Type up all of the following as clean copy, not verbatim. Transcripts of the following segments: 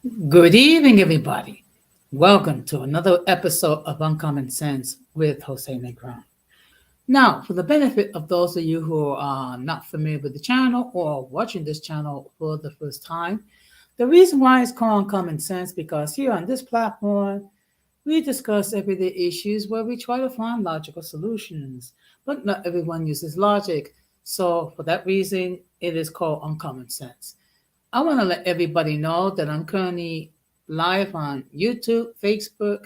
Good evening, everybody. Welcome to another episode of Uncommon Sense with Jose Negron. Now, for the benefit of those of you who are not familiar with the channel or watching this channel for the first time, the reason why it's called Uncommon Sense because here on this platform, we discuss everyday issues where we try to find logical solutions, but not everyone uses logic. So, for that reason, it is called Uncommon Sense. I want to let everybody know that I'm currently live on YouTube, Facebook,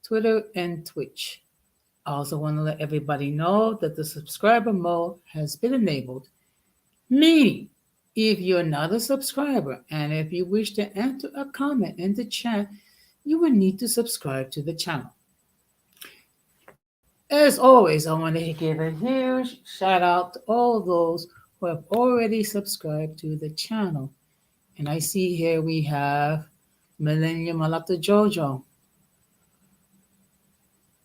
Twitter, and Twitch. I also want to let everybody know that the subscriber mode has been enabled, meaning if you're not a subscriber and if you wish to enter a comment in the chat, you will need to subscribe to the channel. As always, I want to give a huge shout out to all those who have already subscribed to the channel. And I see here we have Millennium Malata Jojo.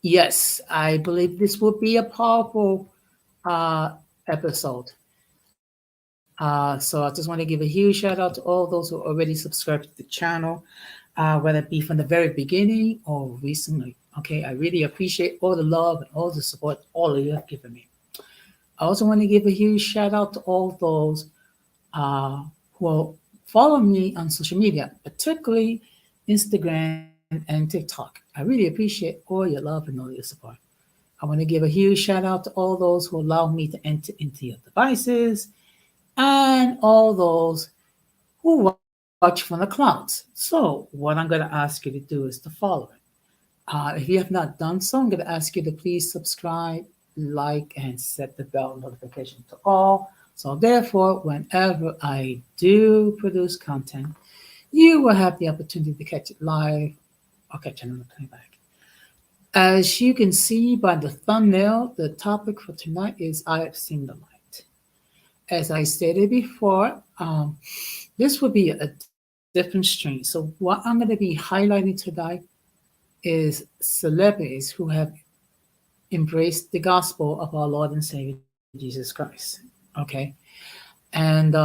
Yes, I believe this will be a powerful episode. So I just want to give a huge shout out to all those who already subscribed to the channel, whether it be from the very beginning or recently. Okay, I really appreciate all the love and all the support all of you have given me. I also want to give a huge shout out to all those who are following me on social media, particularly Instagram and TikTok. I really appreciate all your love and all your support. I want to give a huge shout out to all those who allow me to enter into your devices and all those who watch from the clouds. So, what I'm going to ask you to do is the following. If you have not done so, I'm going to ask you to please subscribe, like, and set the bell notification to all. So, therefore, whenever I do produce content, you will have the opportunity to catch it live or catch it on the playback. As you can see by the thumbnail, the topic for tonight is I have seen the light. As I stated before, this will be a different stream. So, what I'm going to be highlighting today is celebrities who have embraced the gospel of our Lord and Savior Jesus Christ. Okay. And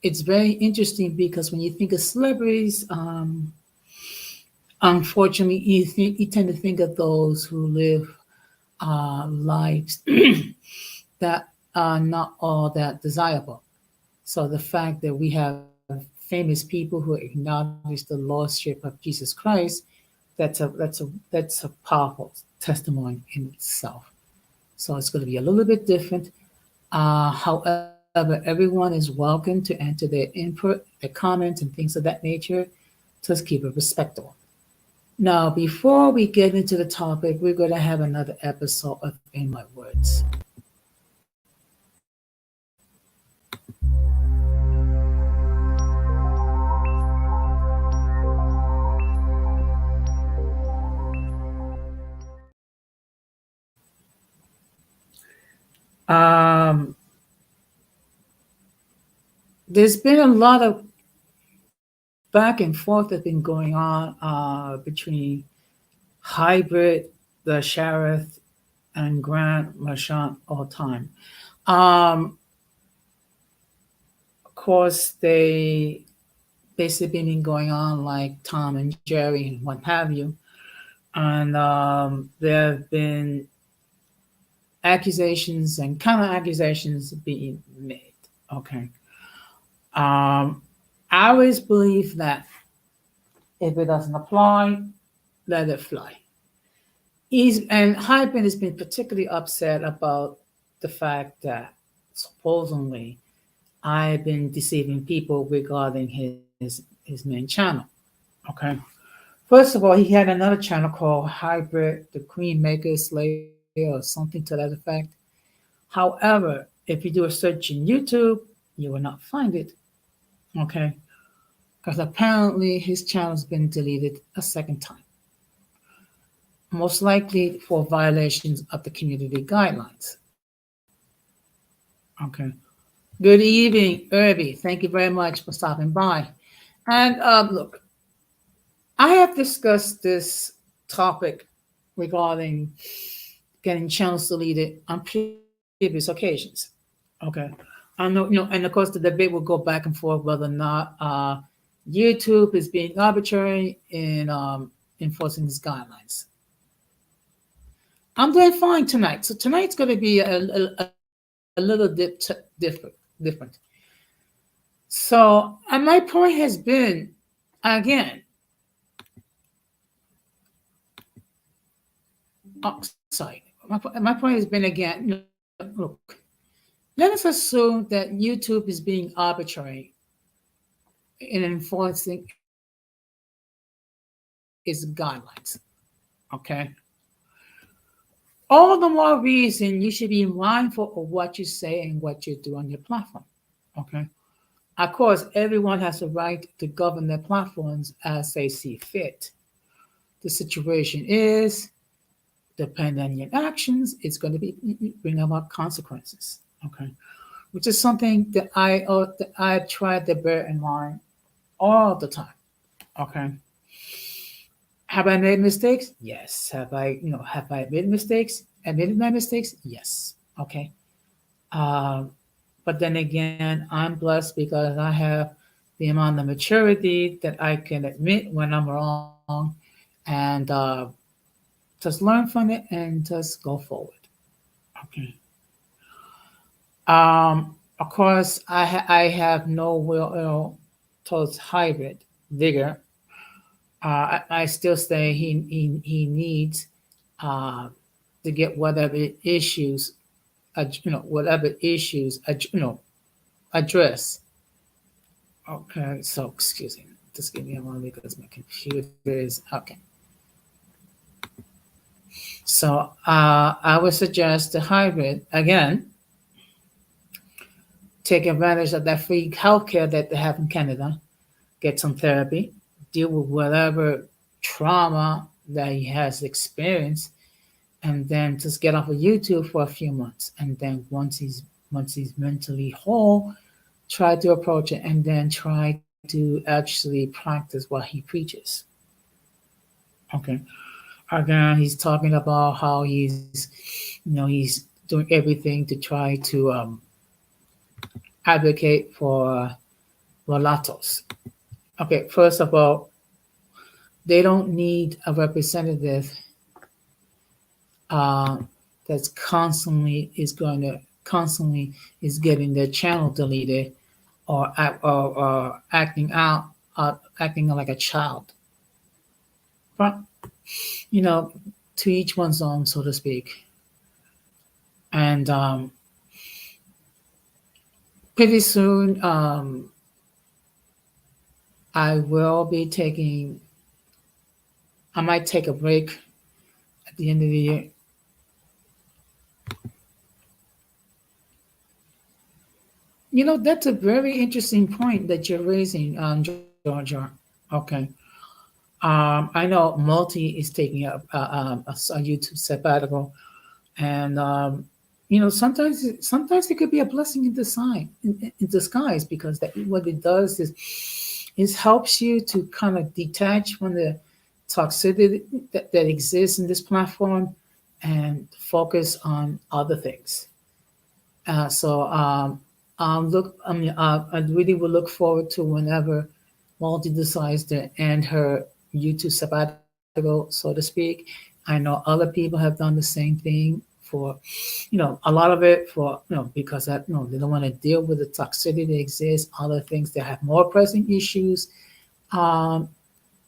it's very interesting because when you think of celebrities, unfortunately, you tend to think of those who live lives that are not all that desirable. So the fact that we have famous people who acknowledge the lordship of Jesus Christ, that's a powerful testimony in itself. So it's going to be a little bit different. However, everyone is welcome to enter their input, their comments, and things of that nature. Just keep it respectful. Now, before we get into the topic, we're going to have another episode of In My Words. Um, there's been a lot of back and forth that's been going on between Hybrid, the Sheriff, and Grant Marchand all time. Um, of course, they basically been going on like Tom and Jerry and what have you. And there have been accusations and counter accusations being made. Okay. Um, I always believe that if it doesn't apply, let it fly. And Hyben has been particularly upset about the fact that supposedly I've been deceiving people regarding his main channel. Okay. First of all, he had another channel called Hybrid, the Queen Maker Slayer, or something to that effect. However, if you do a search in YouTube, you will not find it. Okay. Because apparently his channel's been deleted a second time, most likely for violations of the community guidelines. Okay. Good evening, Irby. Thank you very much for stopping by. And look, I have discussed this topic regarding getting channels deleted on previous occasions. Okay. I know, and of course, the debate will go back and forth whether or not YouTube is being arbitrary in enforcing these guidelines. I'm doing fine tonight. So tonight's going to be a little different. So, and my point has been, again, sorry, my point has been again, look, let us assume that YouTube is being arbitrary in enforcing its guidelines. Okay. All the more reason you should be mindful of what you say and what you do on your platform. Okay. Of course, everyone has a right to govern their platforms as they see fit. The situation is, depending on your actions, it's going to bring about consequences. Okay. Which is something that I try to bear in mind all the time. Okay. Have I made mistakes? Yes. Have I made mistakes? Admitted my mistakes? Yes. Okay. But then again, I'm blessed because I have the amount of maturity that I can admit when I'm wrong and just learn from it and just go forward. Okay. Of course, I have no will towards hybrid vigor. I still say he needs uh, to get whatever issues, whatever issues, address. Okay, so excuse me, just give me a moment because my computer is okay. So I would suggest the hybrid again. Take advantage of that free healthcare that they have in Canada. Get some therapy. Deal with whatever trauma that he has experienced, and then just get off of YouTube for a few months. And then once he's mentally whole, try to approach it, and then try to actually practice what he preaches. Okay. Again, he's talking about how he's doing everything to try to advocate for mulattoes. Okay, first of all, they don't need a representative uh, that's constantly is getting their channel deleted or acting like a child. But you know, to each one's own, so to speak. And pretty soon, I will be taking. I might take a break at the end of the year. That's a very interesting point that you're raising, Georgia. Okay. I know Multi is taking a YouTube sabbatical, and sometimes it could be a blessing in disguise because that what it does is helps you to kind of detach from the toxicity that exists in this platform and focus on other things. So I really will look forward to whenever Maldi decides to end her YouTube sabbatical, so to speak. I know other people have done the same thing for, a lot of it for, because they don't want to deal with the toxicity that exists, other things that have more pressing issues um,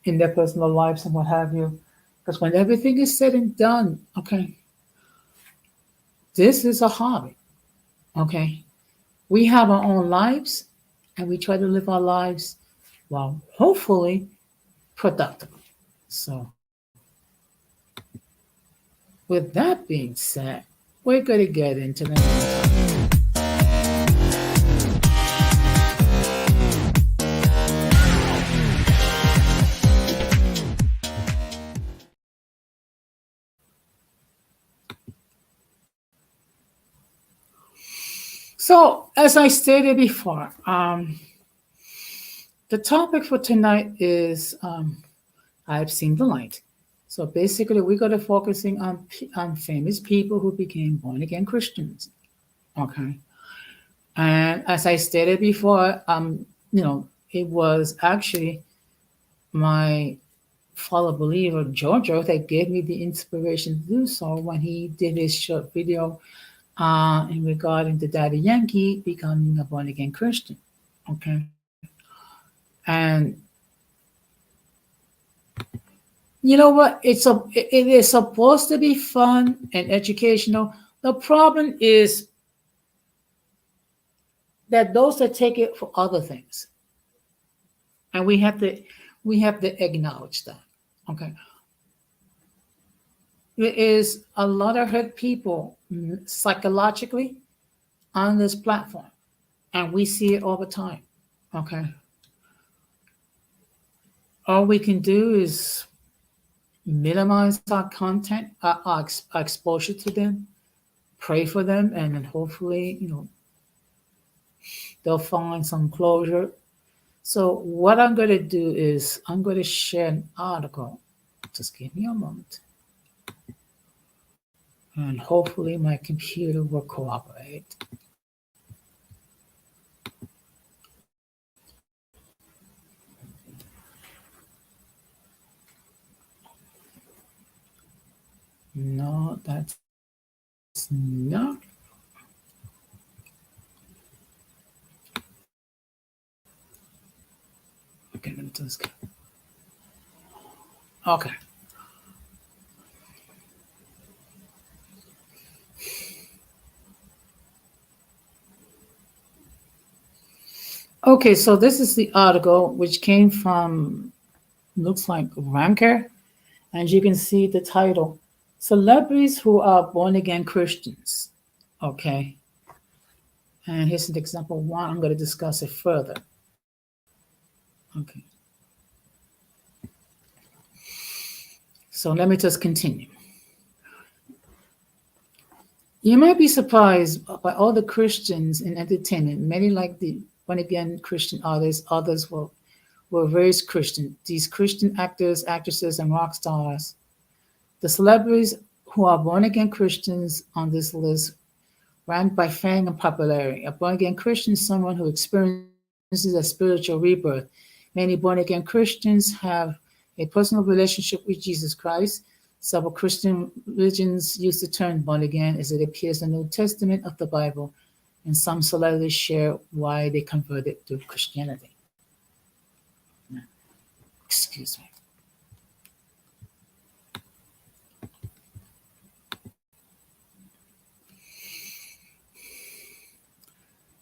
in their personal lives and what have you. Because when everything is said and done, okay, this is a hobby, okay? We have our own lives and we try to live our lives, well, hopefully productively. So, with that being said, we're going to get into the main topic. So, as I stated before, the topic for tonight is I've seen the light. So basically, we're going to focusing on famous people who became born again Christians. Okay, and as I stated before, it was actually my fellow believer Jojo that gave me the inspiration to do so when he did his short video in regarding the Daddy Yankee becoming a born again Christian. Okay, and you know what? It is supposed to be fun and educational. The problem is that those that take it for other things, and we have to acknowledge that. Okay, there is a lot of hurt people psychologically on this platform, and we see it all the time. Okay, all we can do is minimize our content, our exposure to them, pray for them, and then hopefully, they'll find some closure. So what I'm going to do is I'm going to share an article. Just give me a moment. And hopefully my computer will cooperate. No, that's not. Okay, let me just. Okay. Okay, so this is the article which came from, looks like Ranker, and you can see the title, Celebrities Who Are Born Again Christians. Okay. And here's an example one. I'm going to discuss it further. Okay. So let me just continue. You might be surprised by all the Christians in entertainment. Many like the born again Christian artists, others were various Christian. These Christian actors, actresses, and rock stars. The celebrities who are born again Christians on this list rank by fame and popularity. A born again Christian is someone who experiences a spiritual rebirth. Many born again Christians have a personal relationship with Jesus Christ. Several Christian religions use the term born again as it appears in the New Testament of the Bible, and some celebrities share why they converted to Christianity. Excuse me.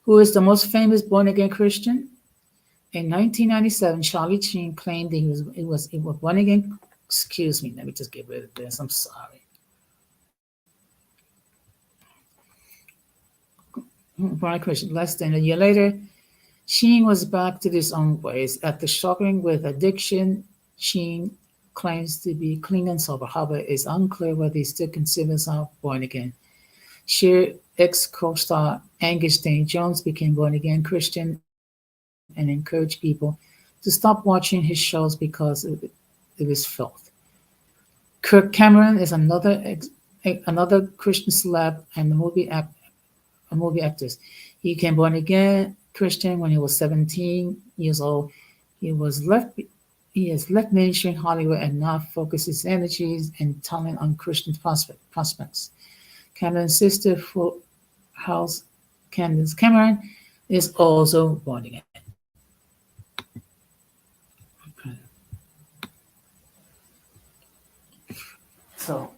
Who is the most famous born again Christian? In 1997, Charlie Sheen claimed that he was born again. Excuse me, let me just get rid of this. I'm sorry. Born Christian. Less than a year later, Sheen was back to his own ways. After struggling with addiction, Sheen claims to be clean and sober. However, it's unclear whether he still considers himself born again. Cher ex-co-star Angus St. Jones became born again Christian and encouraged people to stop watching his shows because of his filth. Kirk Cameron is another Christian celeb and a movie actor. He became born again Christian when he was 17 years old. He has left mainstream Hollywood and now focuses his energies and talent on Christian prospects. Cameron's sister, Full House Candace Cameron, is also born again. Okay. So,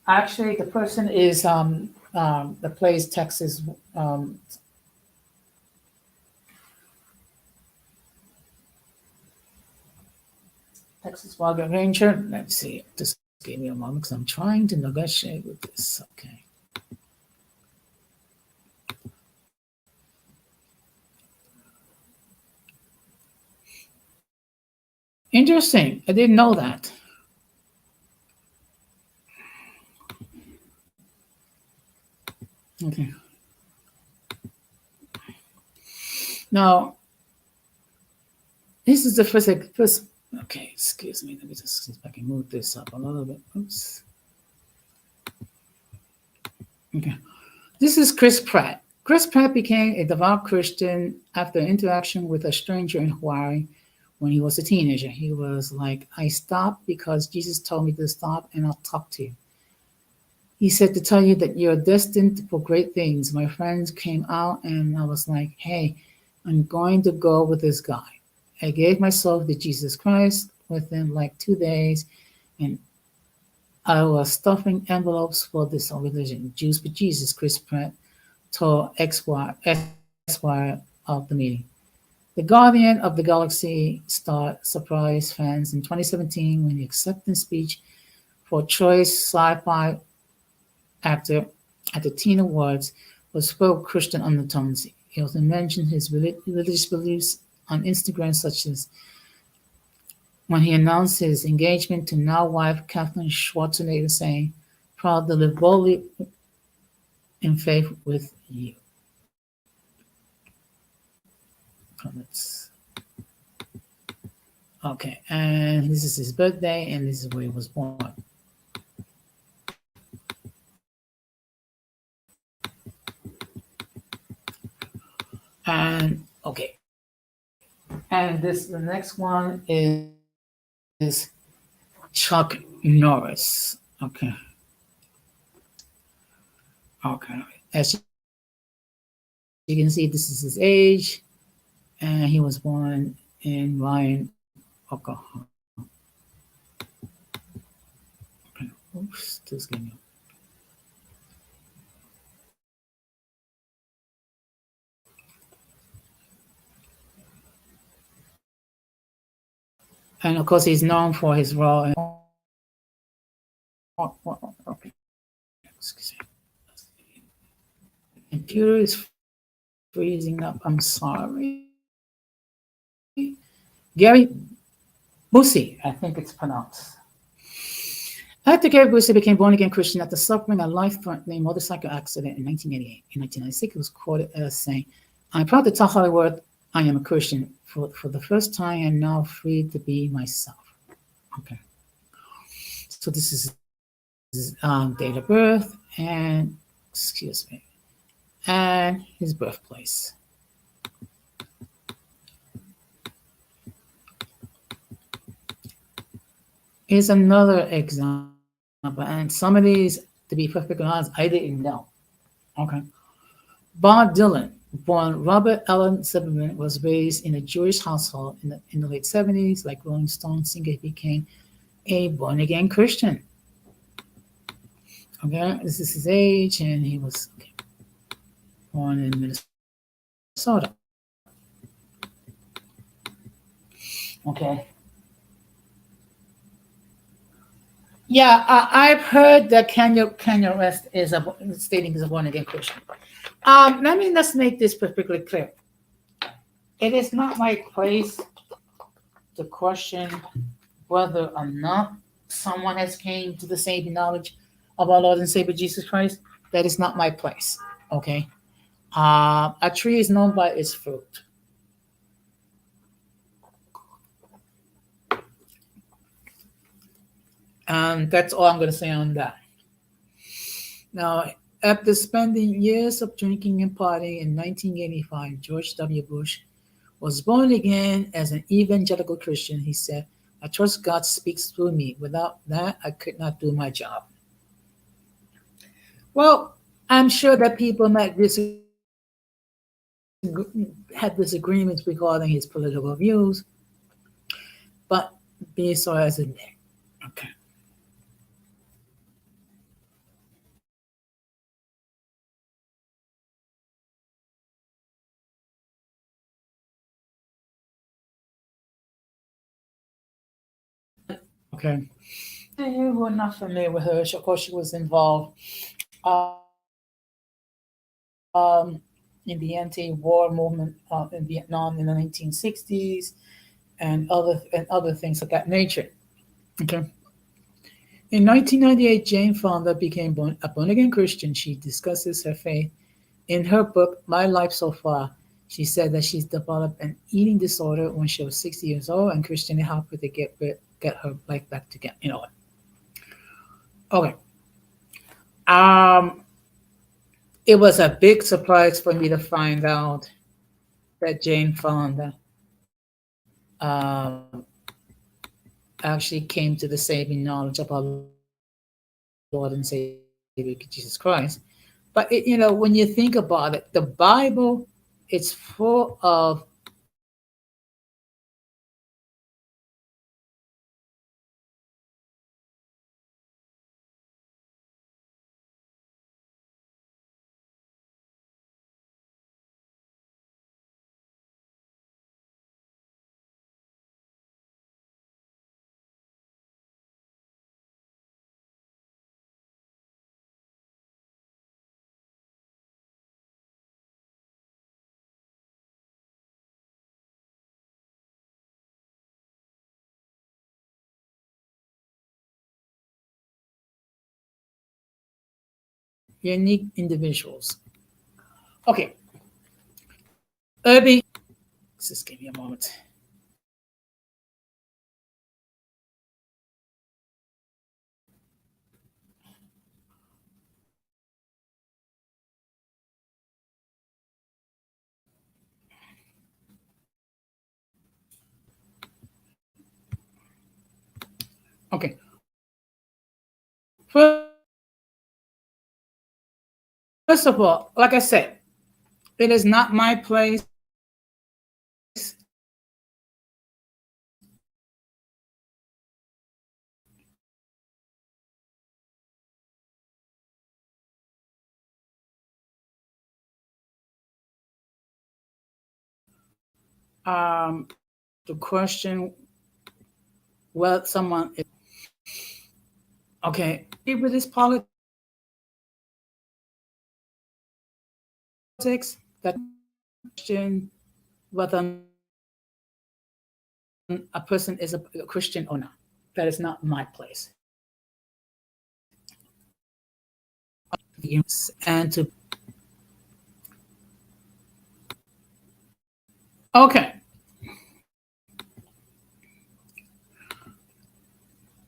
actually, the person is the plays Texas. Texas Wildcat Ranger. Let's see. Just give me a moment because I'm trying to negotiate with this. Okay. Interesting. I didn't know that. Okay. Now, this is the first. Okay, excuse me. Let me just see if I can move this up a little bit. Oops. Okay. This is Chris Pratt. Chris Pratt became a devout Christian after interaction with a stranger in Hawaii when he was a teenager. He was like, I stopped because Jesus told me to stop and I'll talk to you. He said to tell you that you're destined for great things. My friends came out and I was like, hey, I'm going to go with this guy. I gave myself to Jesus Christ within like 2 days, and I was stuffing envelopes for this religion. Jews for Jesus, Chris Pratt told Esquire of the meeting. The Guardian of the Galaxy star surprised fans in 2017 when the acceptance speech for Choice Sci-Fi Actor at the Teen Awards was full of Christian undertones. He also mentioned his religious beliefs on Instagram, such as when he announced his engagement to now wife Kathleen Schwarzenegger, saying, proud to live boldly in faith with you. Comments. Okay, and this is his birthday, and this is where he was born. And okay, and the next one is Chuck Norris. Okay. As you can see, this is his age, and he was born in Ryan, Oklahoma. Okay. Oops, this game. And of course, he's known for his role in. Okay. Excuse me. Computer is freezing up. I'm sorry. Gary Busey, I think it's pronounced. After Gary Busey became born-again Christian after suffering a life-threatening motorcycle accident in 1988. In 1996, he was quoted as saying, I'm proud to tell Hollywood I am a Christian. For the first time, I'm now free to be myself. Okay. So this is his date of birth and, excuse me, and his birthplace. Here's another example, and some of these, to be perfectly honest, I didn't know. Okay. Bob Dylan, born Robert Allen Zimmerman, was raised in a Jewish household in the late 70s. Like Rolling Stone singer, he became a born-again Christian. Okay, this is his age, and he was born in Minnesota. Okay. Yeah, I've heard that Kanye West is stating he's a born-again Christian. Let's make this perfectly clear. It is not my place to question whether or not someone has came to the saving knowledge of our Lord and Savior Jesus Christ. That is not my place. Okay. A tree is known by its fruit. And that's all I'm going to say on that. Now, after spending years of drinking and partying in 1985, George W. Bush was born again as an evangelical Christian. He said, I trust God speaks through me. Without that, I could not do my job. Well, I'm sure that people might had disagreements regarding his political views, but be so as it may. Okay. Okay. You who are not familiar with her, of course, she was involved um, in the anti-war movement in Vietnam in the 1960s, and other things of that nature. Okay. In 1998, Jane Fonda became a born-again Christian. She discusses her faith in her book, My Life So Far. She said that she's developed an eating disorder when she was 60 years old, and Christianity helped her to get her life back together. You know what? Okay. Um, It was a big surprise for me to find out that Jane Fonda um, actually came to the saving knowledge of our Lord and Savior Jesus Christ. But when you think about it, the Bible, it's full of unique individuals. Okay, Irving, just give me a moment. Okay, first of all, like I said, it is not my place to question whether someone is okay with this politics. That question whether a person is a Christian or not. That is not my place. And to okay,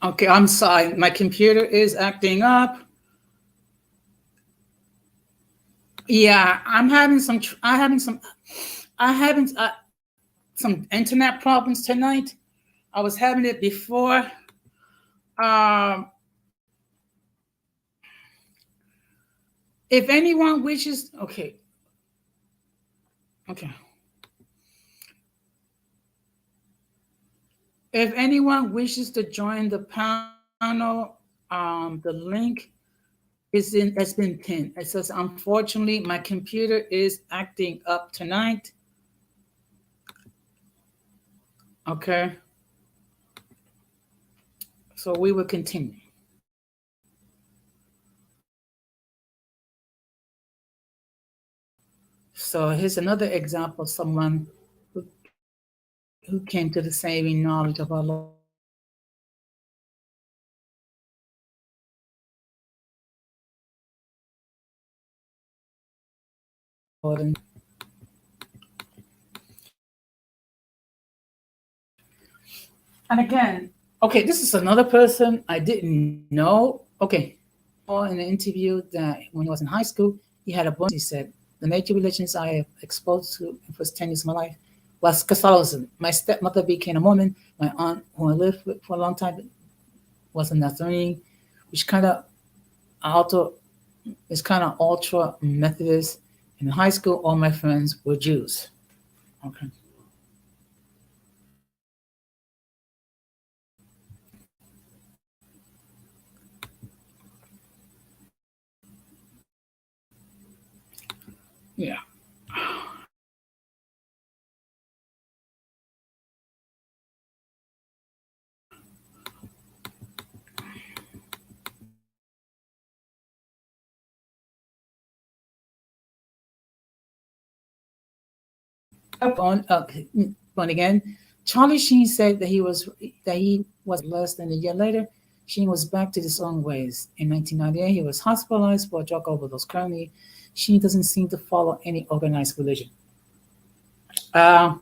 okay. I'm sorry. My computer is acting up. Yeah, I'm having some. I having some. I having some internet problems tonight. I was having it before. Um, if anyone wishes, okay, okay. If anyone wishes to join the panel, the link has been pinned. It says, unfortunately, my computer is acting up tonight. Okay. So we will continue. So here's another example of someone who, who came to the saving knowledge of our Lord and And again, okay, this is another person I didn't know. Okay, in an interview that when he was in high school, he had a bunch. He said, the major religions I have exposed to in the first 10 years of my life was Catholicism. My stepmother became a Mormon. My aunt, who I lived with for a long time, was a Nazarene, which kind of alter is kind of ultra Methodist. In high school, all my friends were Jews. Okay. Yeah. On but again, Charlie Sheen said that he was less than a year later. Sheen was back to his own ways. In 1998, he was hospitalized for a drug overdose. Currently, Sheen doesn't seem to follow any organized religion. Uh,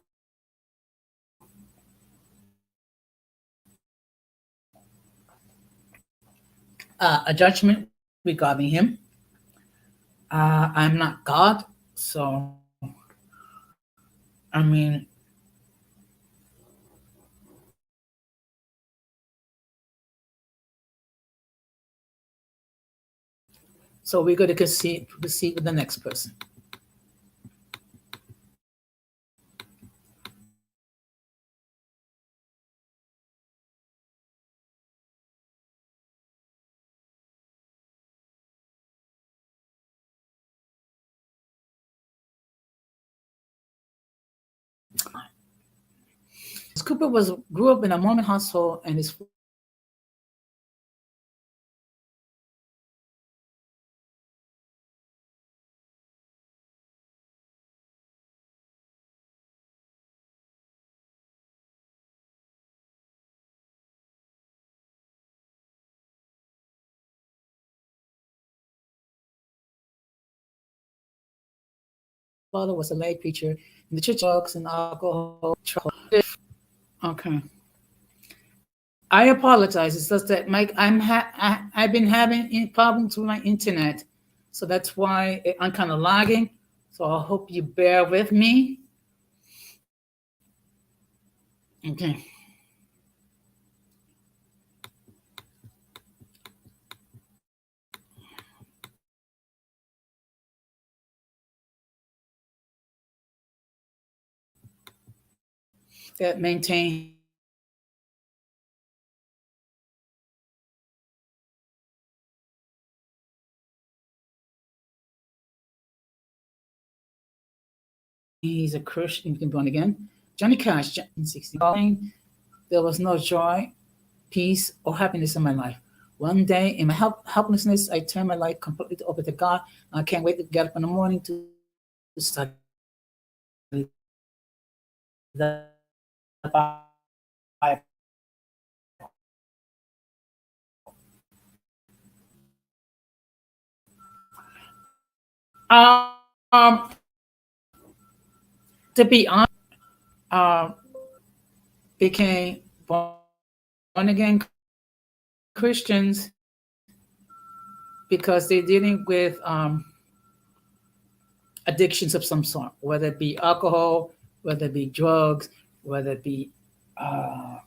a judgment regarding him. I'm not God, so I mean, so we're going to proceed with the next person. Cooper was grew up in a Mormon household, and his father was a lay preacher in the church. Drugs and alcohol. Okay. I apologize. It's just that Mike, I've been having problems with my internet, so that's why I'm kind of lagging. So I hope you bear with me. Okay. That maintain. He's a Christian. You can born again. Johnny Cash, 60. There was no joy, peace, or happiness in my life. One day, in my helplessness, I turned my life completely over to God. I can't wait to get up in the morning to study the Bible. Um, to be honest, uh, became born again Christians because they're dealing with addictions of some sort, whether it be alcohol, whether it be drugs, whether it be uh,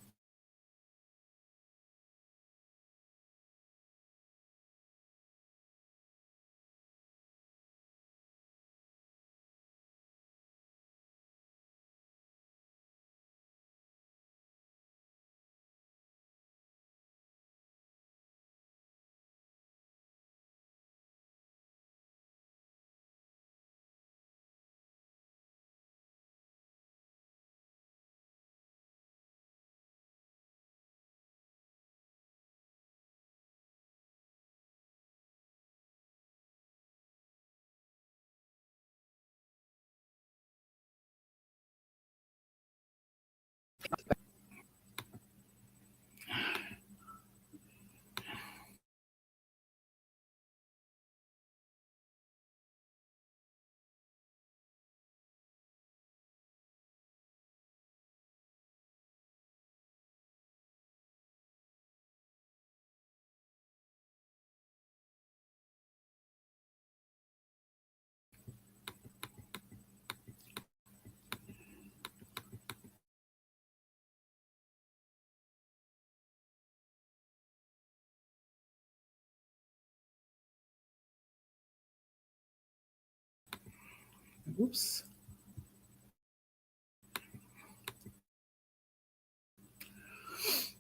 oops.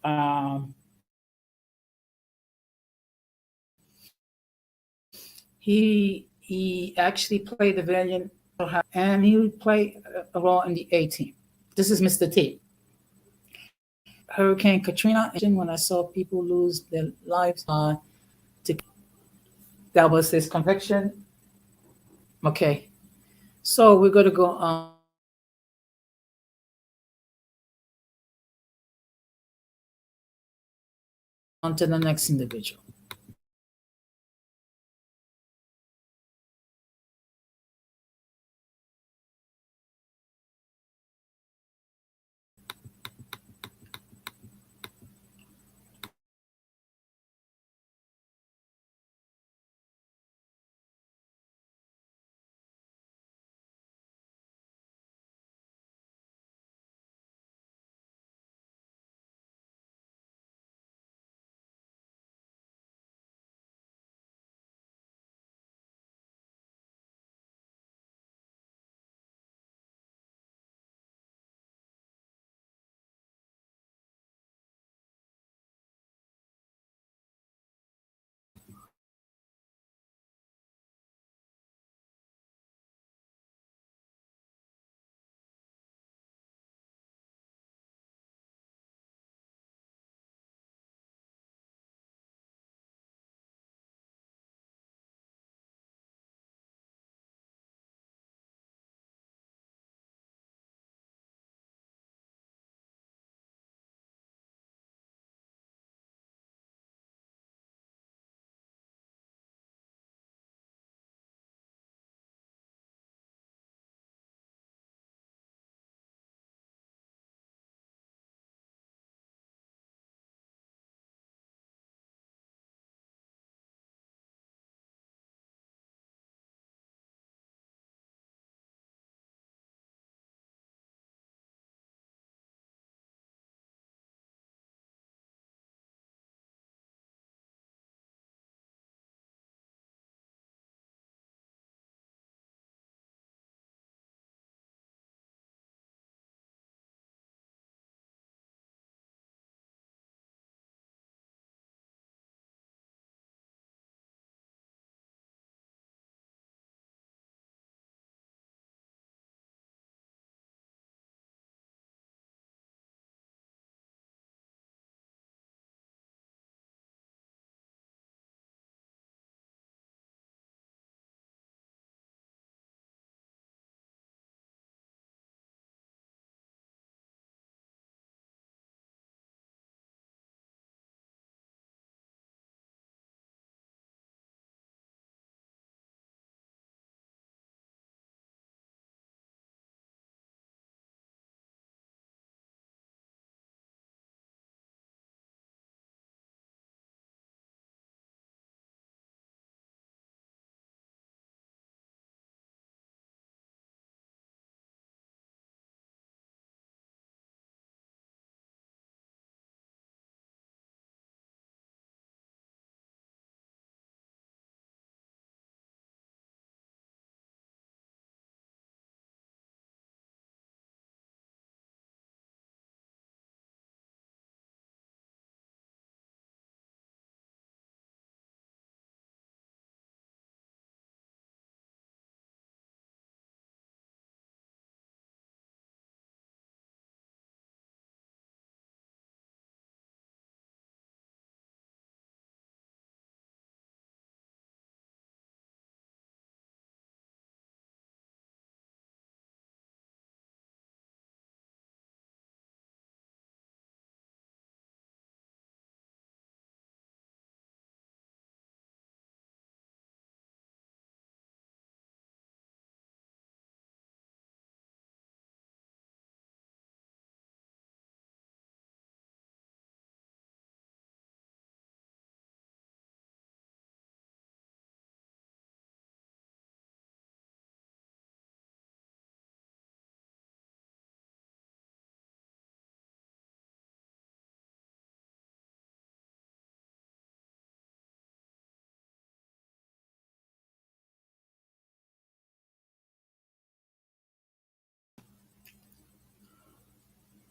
Um, he actually played the villain, and he would play a role in the A Team. This is Mr. T. Hurricane Katrina. When I saw people lose their lives, to, that was his conviction. Okay, so we're going to go on to the next individual.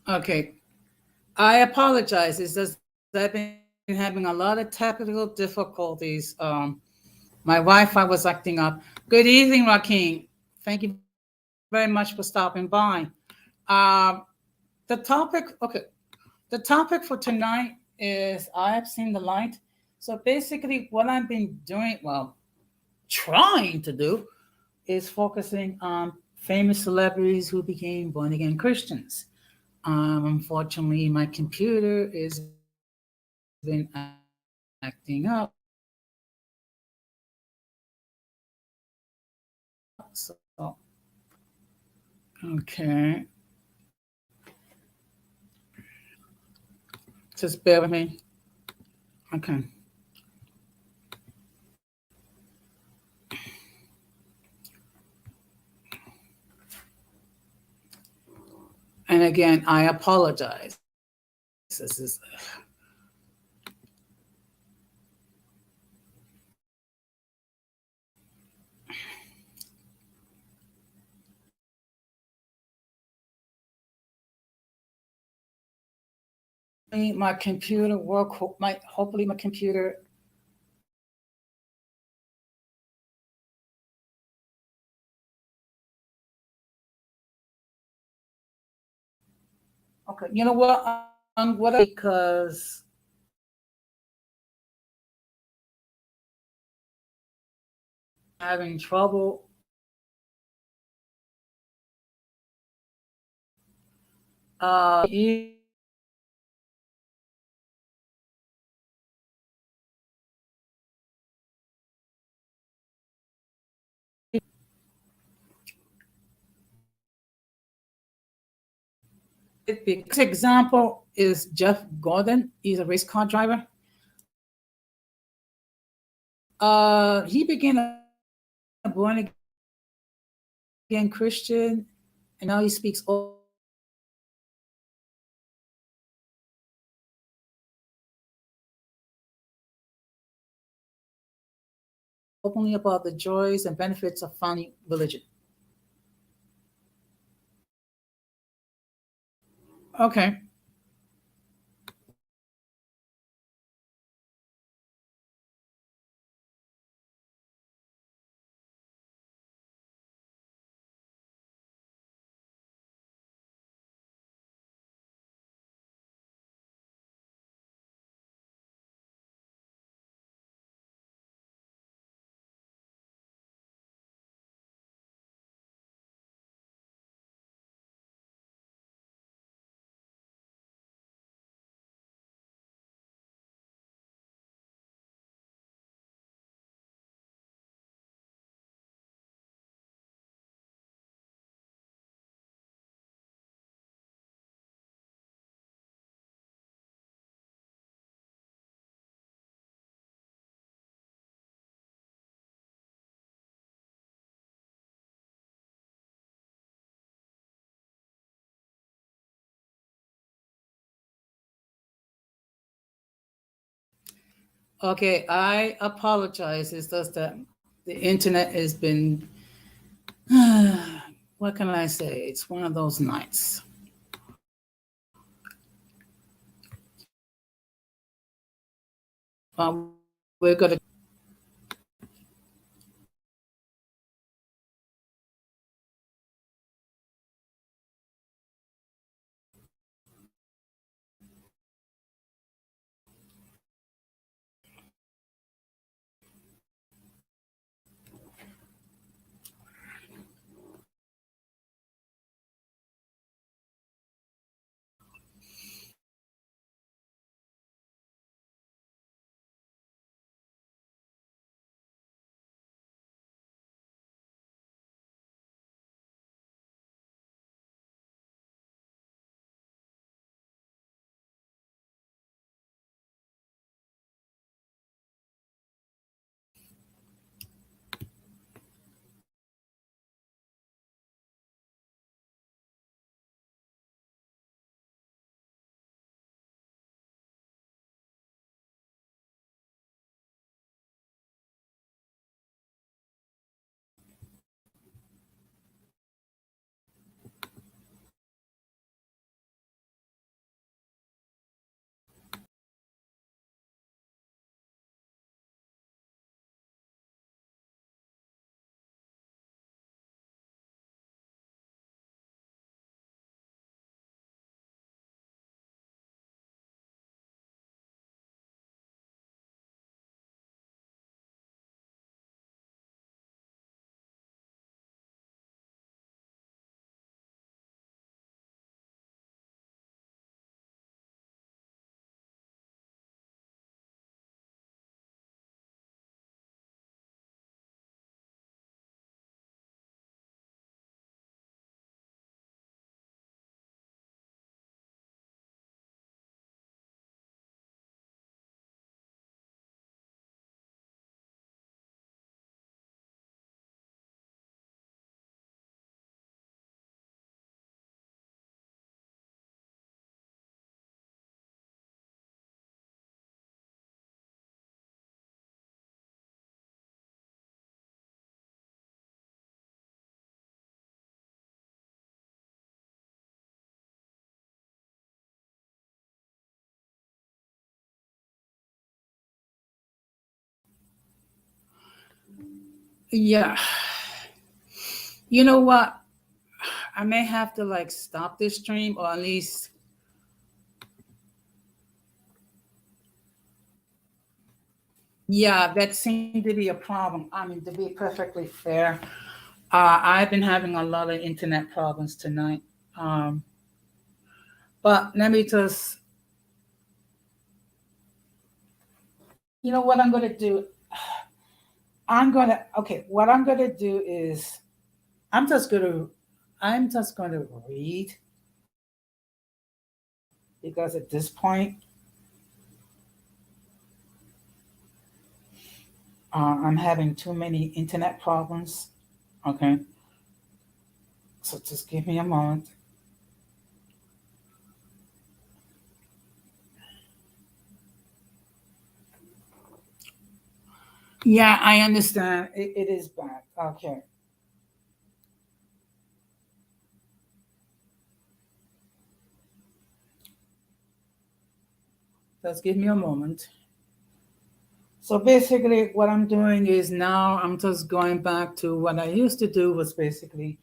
Okay, I apologize. It's just that I've been having a lot of technical difficulties. My Wi-Fi was acting up. Good evening, Rakeem. Thank you very much for stopping by. Um, the topic, okay, the topic for tonight is I have seen the light. So basically, what I've been doing, well, trying to do, is focusing on famous celebrities who became born again Christians. Unfortunately, my computer has been acting up, so okay, just bear with me. Okay, and again, I apologize. This is my computer work. My hopefully my computer. Okay, you know what? I'm what because having trouble. Because example is Jeff Gordon. He's a race car driver. He became a born again Christian, and now he speaks openly about the joys and benefits of finding religion. Okay. Okay, I apologize. It's just that the internet has been, what can I say? It's one of those nights. We're going to Yeah. You know what? I may have to like stop this stream, or at least, yeah, that seemed to be a problem. I mean, to be perfectly fair, I've been having a lot of internet problems tonight. Um, but let me just, you know what I'm going to do? Okay, what I'm going to do is I'm just going to, I'm just going to read because at this point, I'm having too many internet problems. Okay, so just give me a moment. Yeah, I understand. It is bad. Okay. Just give me a moment. So basically, what I'm doing is now I'm just going back to what I used to do was basically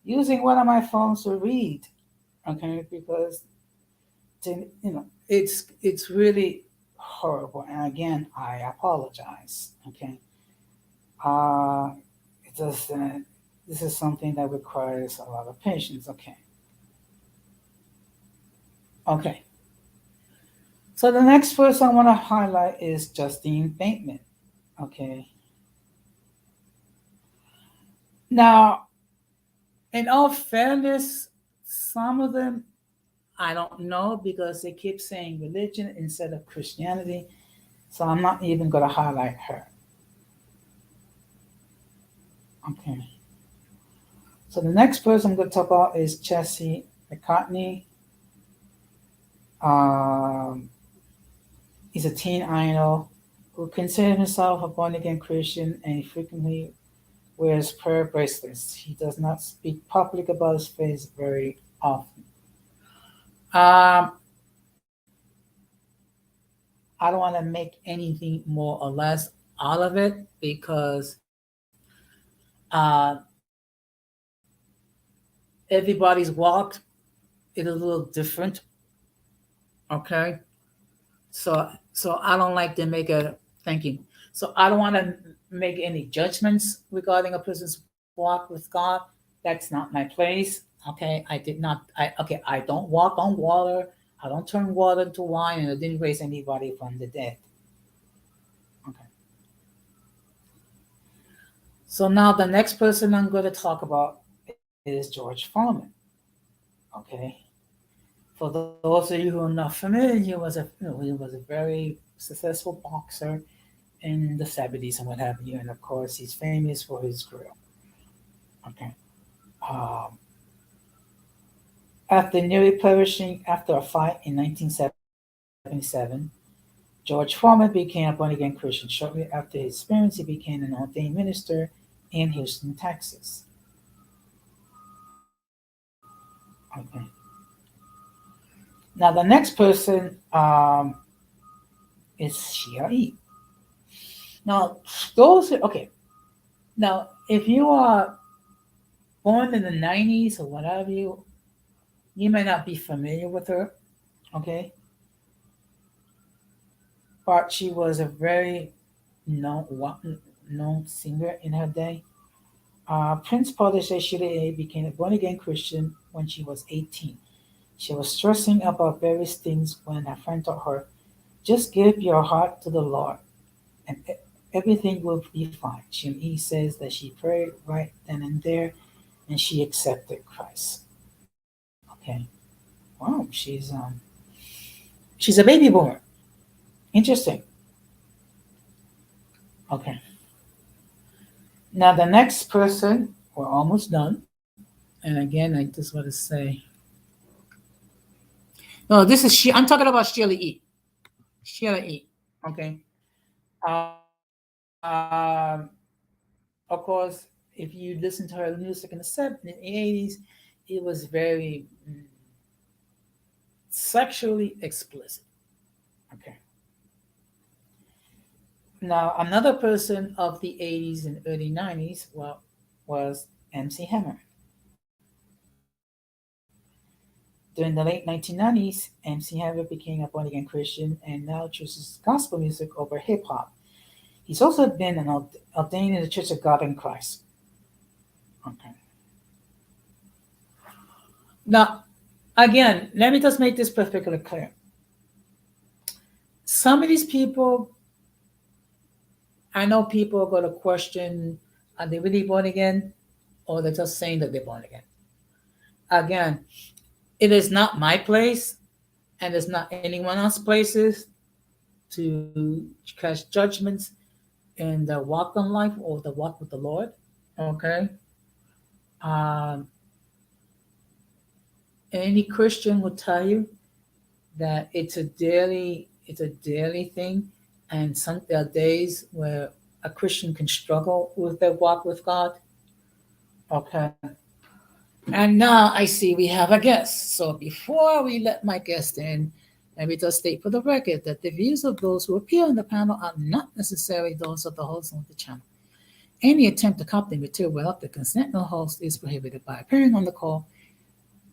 using one of my phones to read. Okay, because it's really horrible. And again, I apologize. Okay, uh, it just this is something that requires a lot of patience. Okay, okay. So the next person I want to highlight is Justine Bateman. Okay. Now, in all fairness, some of them I don't know because they keep saying religion instead of Christianity. So I'm not even going to highlight her. Okay. So the next person I'm going to talk about is Jesse McCartney. Um, he's a teen idol who considers himself a born again Christian and he frequently wears prayer bracelets. He does not speak public about his faith very often. Um, I don't want to make anything more or less out of it because uh, everybody's walk is a little different. Okay, so I don't like to make a thank you. So I don't want to make any judgments regarding a person's walk with God. That's not my place. Okay, I did not. I don't walk on water. I don't turn water into wine, and I didn't raise anybody from the dead. Okay. So now the next person I'm going to talk about is George Foreman. Okay. For those of you who are not familiar, he was a very successful boxer in the 70s and what have you, and of course he's famous for his grill. Okay. Um, after nearly perishing after a fight in 1977, George Foreman became a born again Christian. Shortly after his experience, he became an ordained minister in Houston, Texas. Okay. Now the next person is Shia E. Now okay. Now if you are born in the 90s or whatever you may not be familiar with her. Okay, but she was a very known known singer in her day. Prince Protege Shirley became a born again Christian when she was 18. She was stressing about various things when a friend told her, just give your heart to the Lord and everything will be fine. She says that she prayed right then and there and she accepted Christ. Okay. Wow, she's a baby boomer. Interesting. Okay. Now the next person, we're almost done. And again, I just want to say, no, this is she. I'm talking about Sheila E. Sheila E. Okay. Um, of course, if you listen to her music in the 70s, 80s, it was very sexually explicit. Okay. Now, another person of the 80s and early 90s, well, was MC Hammer. During the late 1990s, MC Hammer became a born again Christian and now chooses gospel music over hip hop. He's also been ordained in the Church of God in Christ. Okay. Now, again, let me just make this perfectly clear. Some of these people, I know people are going to question, are they really born again? Or they're just saying that they're born again. Again, it is not my place and it's not anyone else's places to cast judgments in the walk on life or the walk with the Lord. Okay. Um, any Christian will tell you that it's a daily thing, and some there are days where a Christian can struggle with their walk with God. Okay. And now I see we have a guest. So before we let my guest in, let me just state for the record that the views of those who appear on the panel are not necessarily those of the host of the channel. Any attempt to copy material without the consent of the host is prohibited by appearing on the call.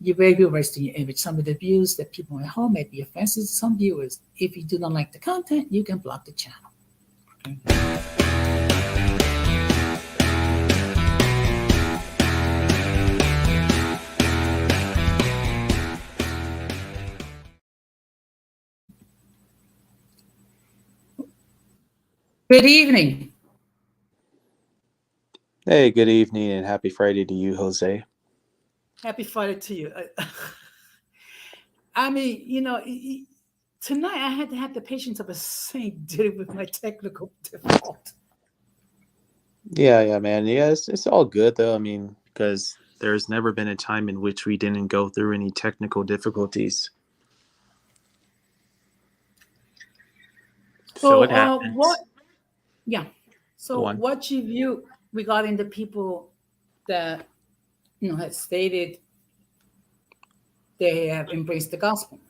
You may be wasting your image. Some of the views that people at home may be offensive to some viewers. If you do not like the content, you can block the channel. Good evening. Hey, good evening and happy Friday to you, Jose. Happy Friday to you. I mean, tonight I had to have the patience of a saint dealing with my technical difficulty. Yeah, man. Yeah, it's all good though. I mean, because there's never been a time in which we didn't go through any technical difficulties. So So, it what? happens. Yeah. Go So, on. what you view regarding the people that had stated they have embraced the gospel?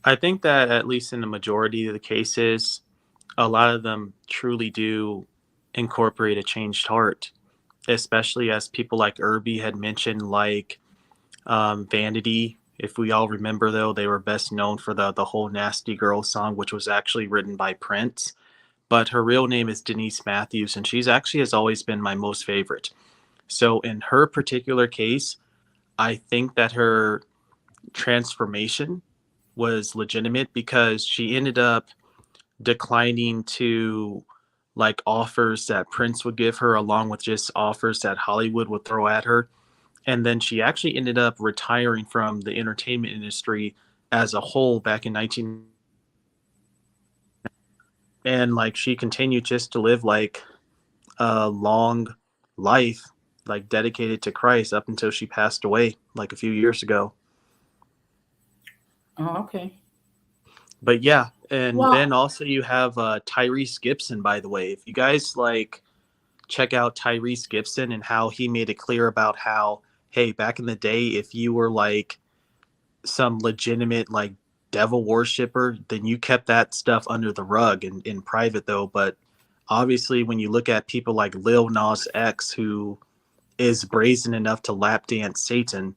I think that at least in the majority of the cases, a lot of them truly do incorporate a changed heart, especially as people like Irby had mentioned, like Vanity. If we all remember, though, they were best known for the whole Nasty Girl song, which was actually written by Prince. But her real name is Denise Matthews, and she's actually has always been my most favorite. So in her particular case, I think that her transformation was legitimate because she ended up declining to like offers that Prince would give her, along with just offers that Hollywood would throw at her. And then she actually ended up retiring from the entertainment industry as a whole back in 19. And like she continued just to live like a long life, like dedicated to Christ up until she passed away like a few years ago. Oh, okay. But yeah, and Well, then also you have Tyrese Gibson, by the way. If you guys like check out Tyrese Gibson and how he made it clear about how, hey, back in the day, if you were like some legitimate like devil worshiper, then you kept that stuff under the rug and in private though. But obviously when you look at people like Lil Nas X, who is brazen enough to lap dance Satan,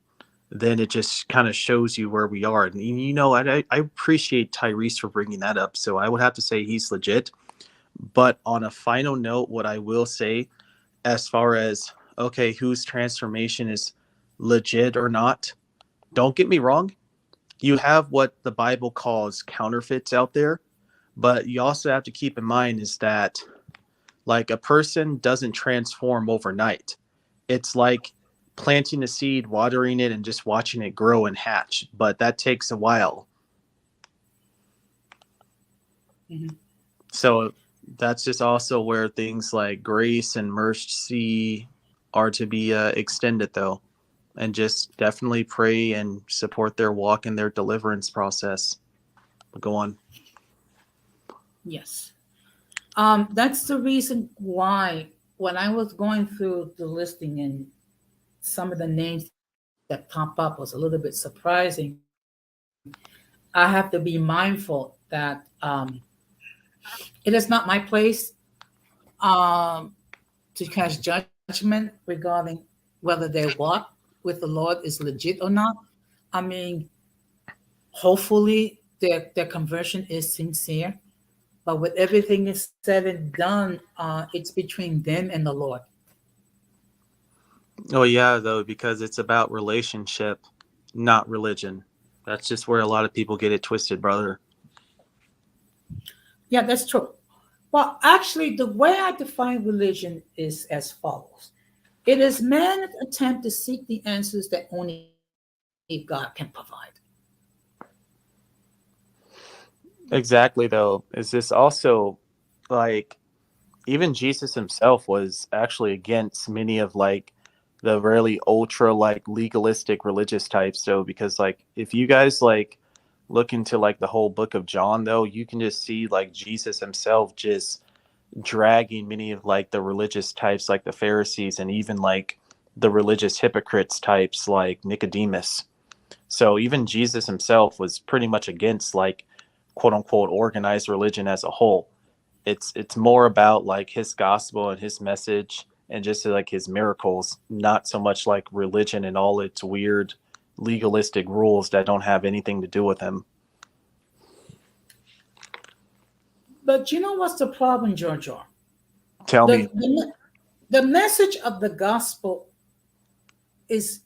then it just kind of shows you where we are. And I appreciate Tyrese for bringing that up. So I would have to say he's legit. But on a final note, what I will say, as far as okay, whose transformation is legit or not, don't get me wrong. You have what the Bible calls counterfeits out there, but you also have to keep in mind is that like a person doesn't transform overnight. It's like planting a seed, watering it, and just watching it grow and hatch. But that takes a while. mhm. So that's just also where things like grace and mercy are to be extended, though. And just definitely pray and support their walk and their deliverance process. But go on. Yes. That's the reason why when I was going through the listing and some of the names that pop up was a little bit surprising. I have to be mindful that It is not my place um, to cast judgment regarding whether their walk with the Lord is legit or not. I mean, hopefully their conversion is sincere, but with everything is said and done, it's between them and the Lord. Oh yeah, though, because it's about relationship, not religion. That's just where a lot of people get it twisted, brother. Yeah, that's true. Well, actually, the way I define religion is as follows: it is man's attempt to seek the answers that only God can provide. Exactly, though. Is this also like even Jesus himself was actually against many of like the really ultra like legalistic religious types, though, because like if you guys like look into like the whole book of John, though, you can just see like Jesus himself just dragging many of like the religious types like the Pharisees and even like the religious hypocrites types like Nicodemus. So even Jesus himself was pretty much against like quote unquote organized religion as a whole. It's more about like his gospel and his message and just like his miracles, not so much like religion and all its weird legalistic rules that don't have anything to do with him. But you know what's the problem, Giorgio? Tell me. The message of the gospel is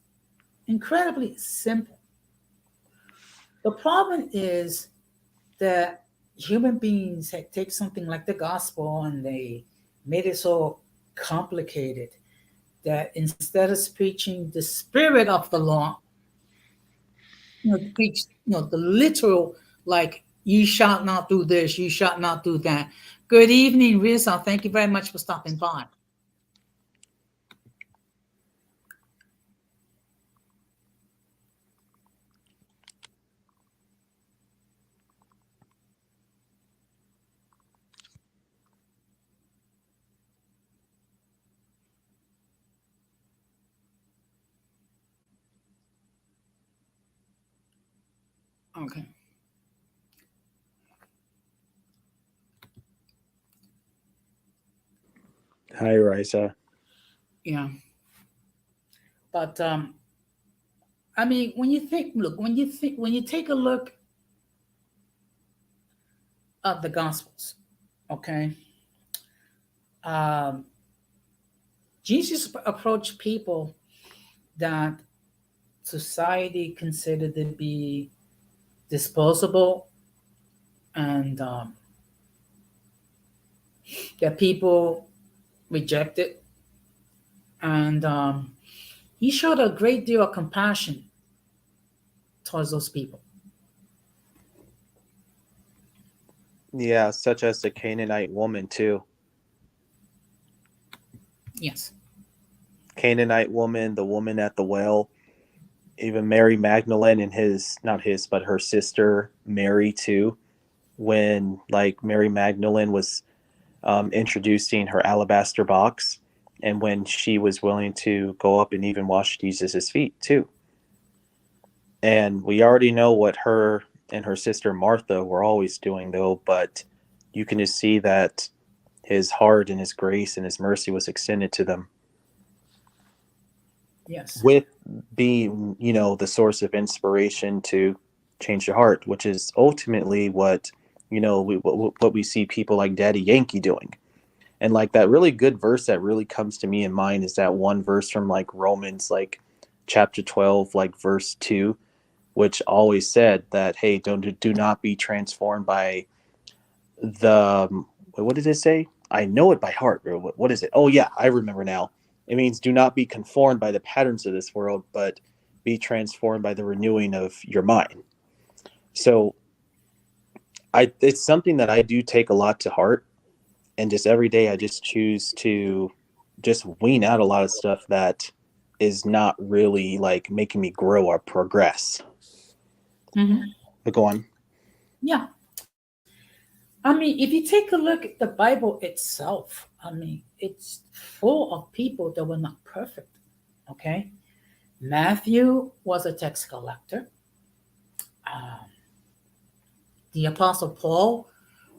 incredibly simple. The problem is that human beings take something like the gospel and they made it so complicated that instead of preaching the spirit of the law, preach the literal, like, you shall not do this, you shall not do that. Good evening, Rizal. Thank you very much for stopping by. Okay. Hi, Risa. Yeah. But I mean, when you take a look at the Gospels, okay, um, Jesus approached people that society considered to be disposable and that people rejected, and he showed a great deal of compassion towards those people. Yeah, such as the Canaanite woman too. Yes. Canaanite woman, the woman at the well, even Mary Magdalene and his, not his, but her sister Mary too. When like Mary Magdalene was introducing her alabaster box, and when she was willing to go up and even wash Jesus's feet too. And we already know what her and her sister Martha were always doing, though. But you can just see that his heart and his grace and his mercy was extended to them, Yes. with being, the source of inspiration to change your heart, which is ultimately what, what we see people like Daddy Yankee doing. And like that really good verse that really comes to me in mind is that one verse from like Romans, like chapter 12, like verse 2, which always said that, hey, do not be transformed by the, what did it say? I know it by heart. Or what is it? Oh yeah, I remember now. It means do not be conformed by the patterns of this world, but be transformed by the renewing of your mind. So it's something that I do take a lot to heart, and just every day I just choose to just wean out a lot of stuff that is not really like making me grow or progress. Mm-hmm. But go on. Yeah. I mean, if you take a look at the Bible itself, I mean, it's full of people that were not perfect. Okay. Matthew was a tax collector. Um, the Apostle Paul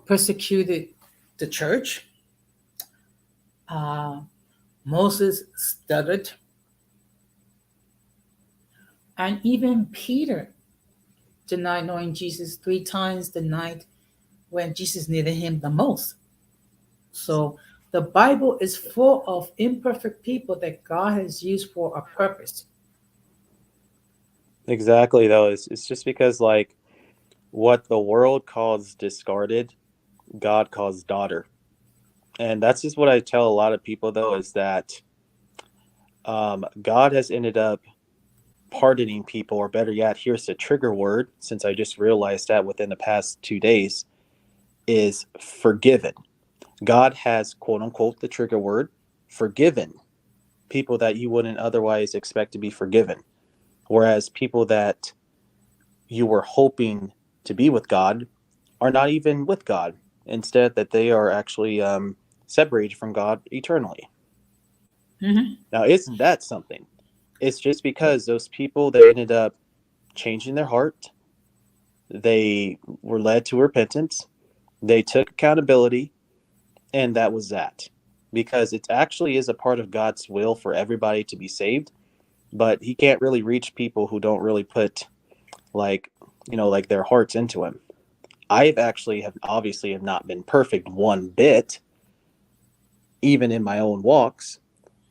persecuted the church. Moses stuttered. And even Peter denied knowing Jesus 3 times the night when Jesus needed him the most. So the Bible is full of imperfect people that God has used for a purpose. Exactly, though. It's just because, like, what the world calls discarded, God calls daughter. And that's just what I tell a lot of people, though, is that God has ended up pardoning people, or better yet, here's the trigger word, since I just realized that within the past 2 days, is forgiven. God has, quote unquote, the trigger word, forgiven people that you wouldn't otherwise expect to be forgiven. Whereas people that you were hoping to be with God are not even with God. Instead, that they are actually separated from God eternally. Mm-hmm. Now, isn't that something? It's just because those people, they ended up changing their heart. They were led to repentance. They took accountability, and that was that. Because it actually is a part of God's will for everybody to be saved, but he can't really reach people who don't really put, like, like their hearts into him. I've actually have obviously have not been perfect one bit, even in my own walks,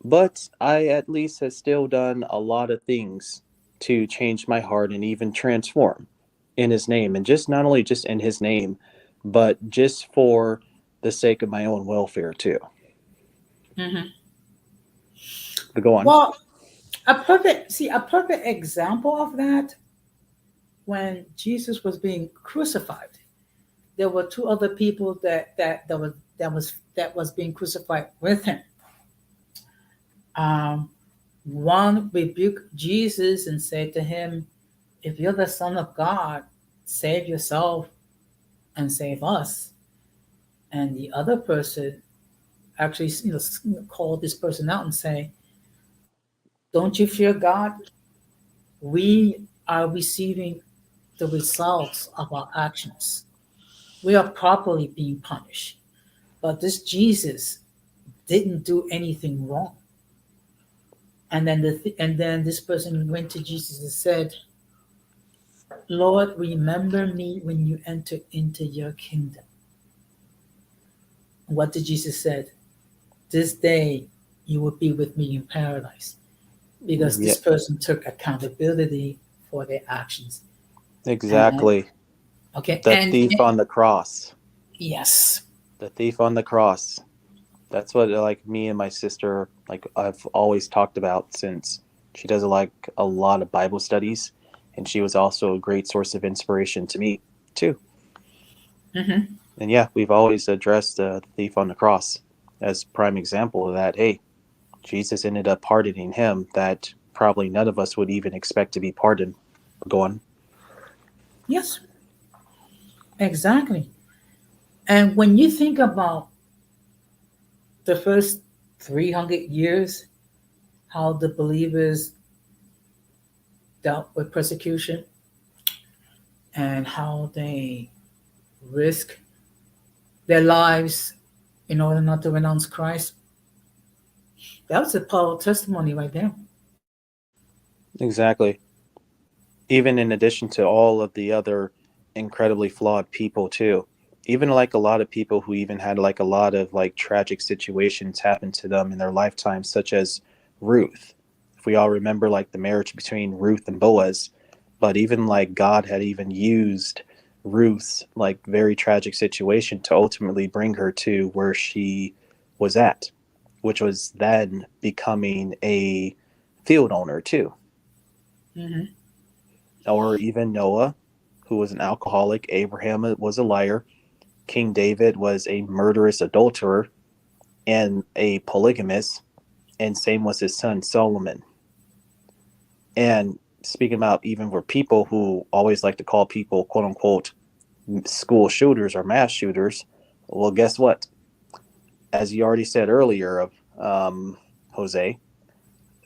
but I at least have still done a lot of things to change my heart and even transform in his name. And just not only just in his name, but just for the sake of my own welfare too. Mm-hmm. But go on. Well, a perfect example of that, when Jesus was being crucified, there were two other people that was being crucified with him. Um, One rebuked Jesus and said to him, "If you're the Son of God, save yourself and save us." And the other person actually, called this person out and say, "Don't you fear God? We are receiving the results of our actions. We are properly being punished. But this Jesus didn't do anything wrong." And then this person went to Jesus and said, "Lord, remember me when you enter into your kingdom." What did Jesus said? "This day you will be with me in paradise," because Yeah, this person took accountability for their actions. And exactly. okay, The and thief on the cross. yes. The thief on the cross. That's what, like, me and my sister, like, I've always talked about, since she does like a lot of Bible studies, and she was also a great source of inspiration to me too. Hmm. And yeah, we've always addressed the thief on the cross as prime example of that. Hey, Jesus ended up pardoning him that probably none of us would even expect to be pardoned. Go on. Yes, exactly. And when you think about the first 300 years, how the believers dealt with persecution and how they risk their lives in order not to renounce Christ, that was a powerful testimony right there. Exactly. Even in addition to all of the other incredibly flawed people too, even like a lot of people who even had like a lot of like tragic situations happen to them in their lifetime, such as Ruth. If we all remember like the marriage between Ruth and Boaz, but even like God had even used Ruth's like very tragic situation to ultimately bring her to where she was at, which was then becoming a field owner too. Hmm. Or even Noah, who was an alcoholic. Abraham was a liar. King David was a murderous adulterer and a polygamist, and same was his son Solomon. And speaking about even for people who always like to call people quote unquote school shooters or mass shooters, well, guess what? As you already said earlier, of Jose,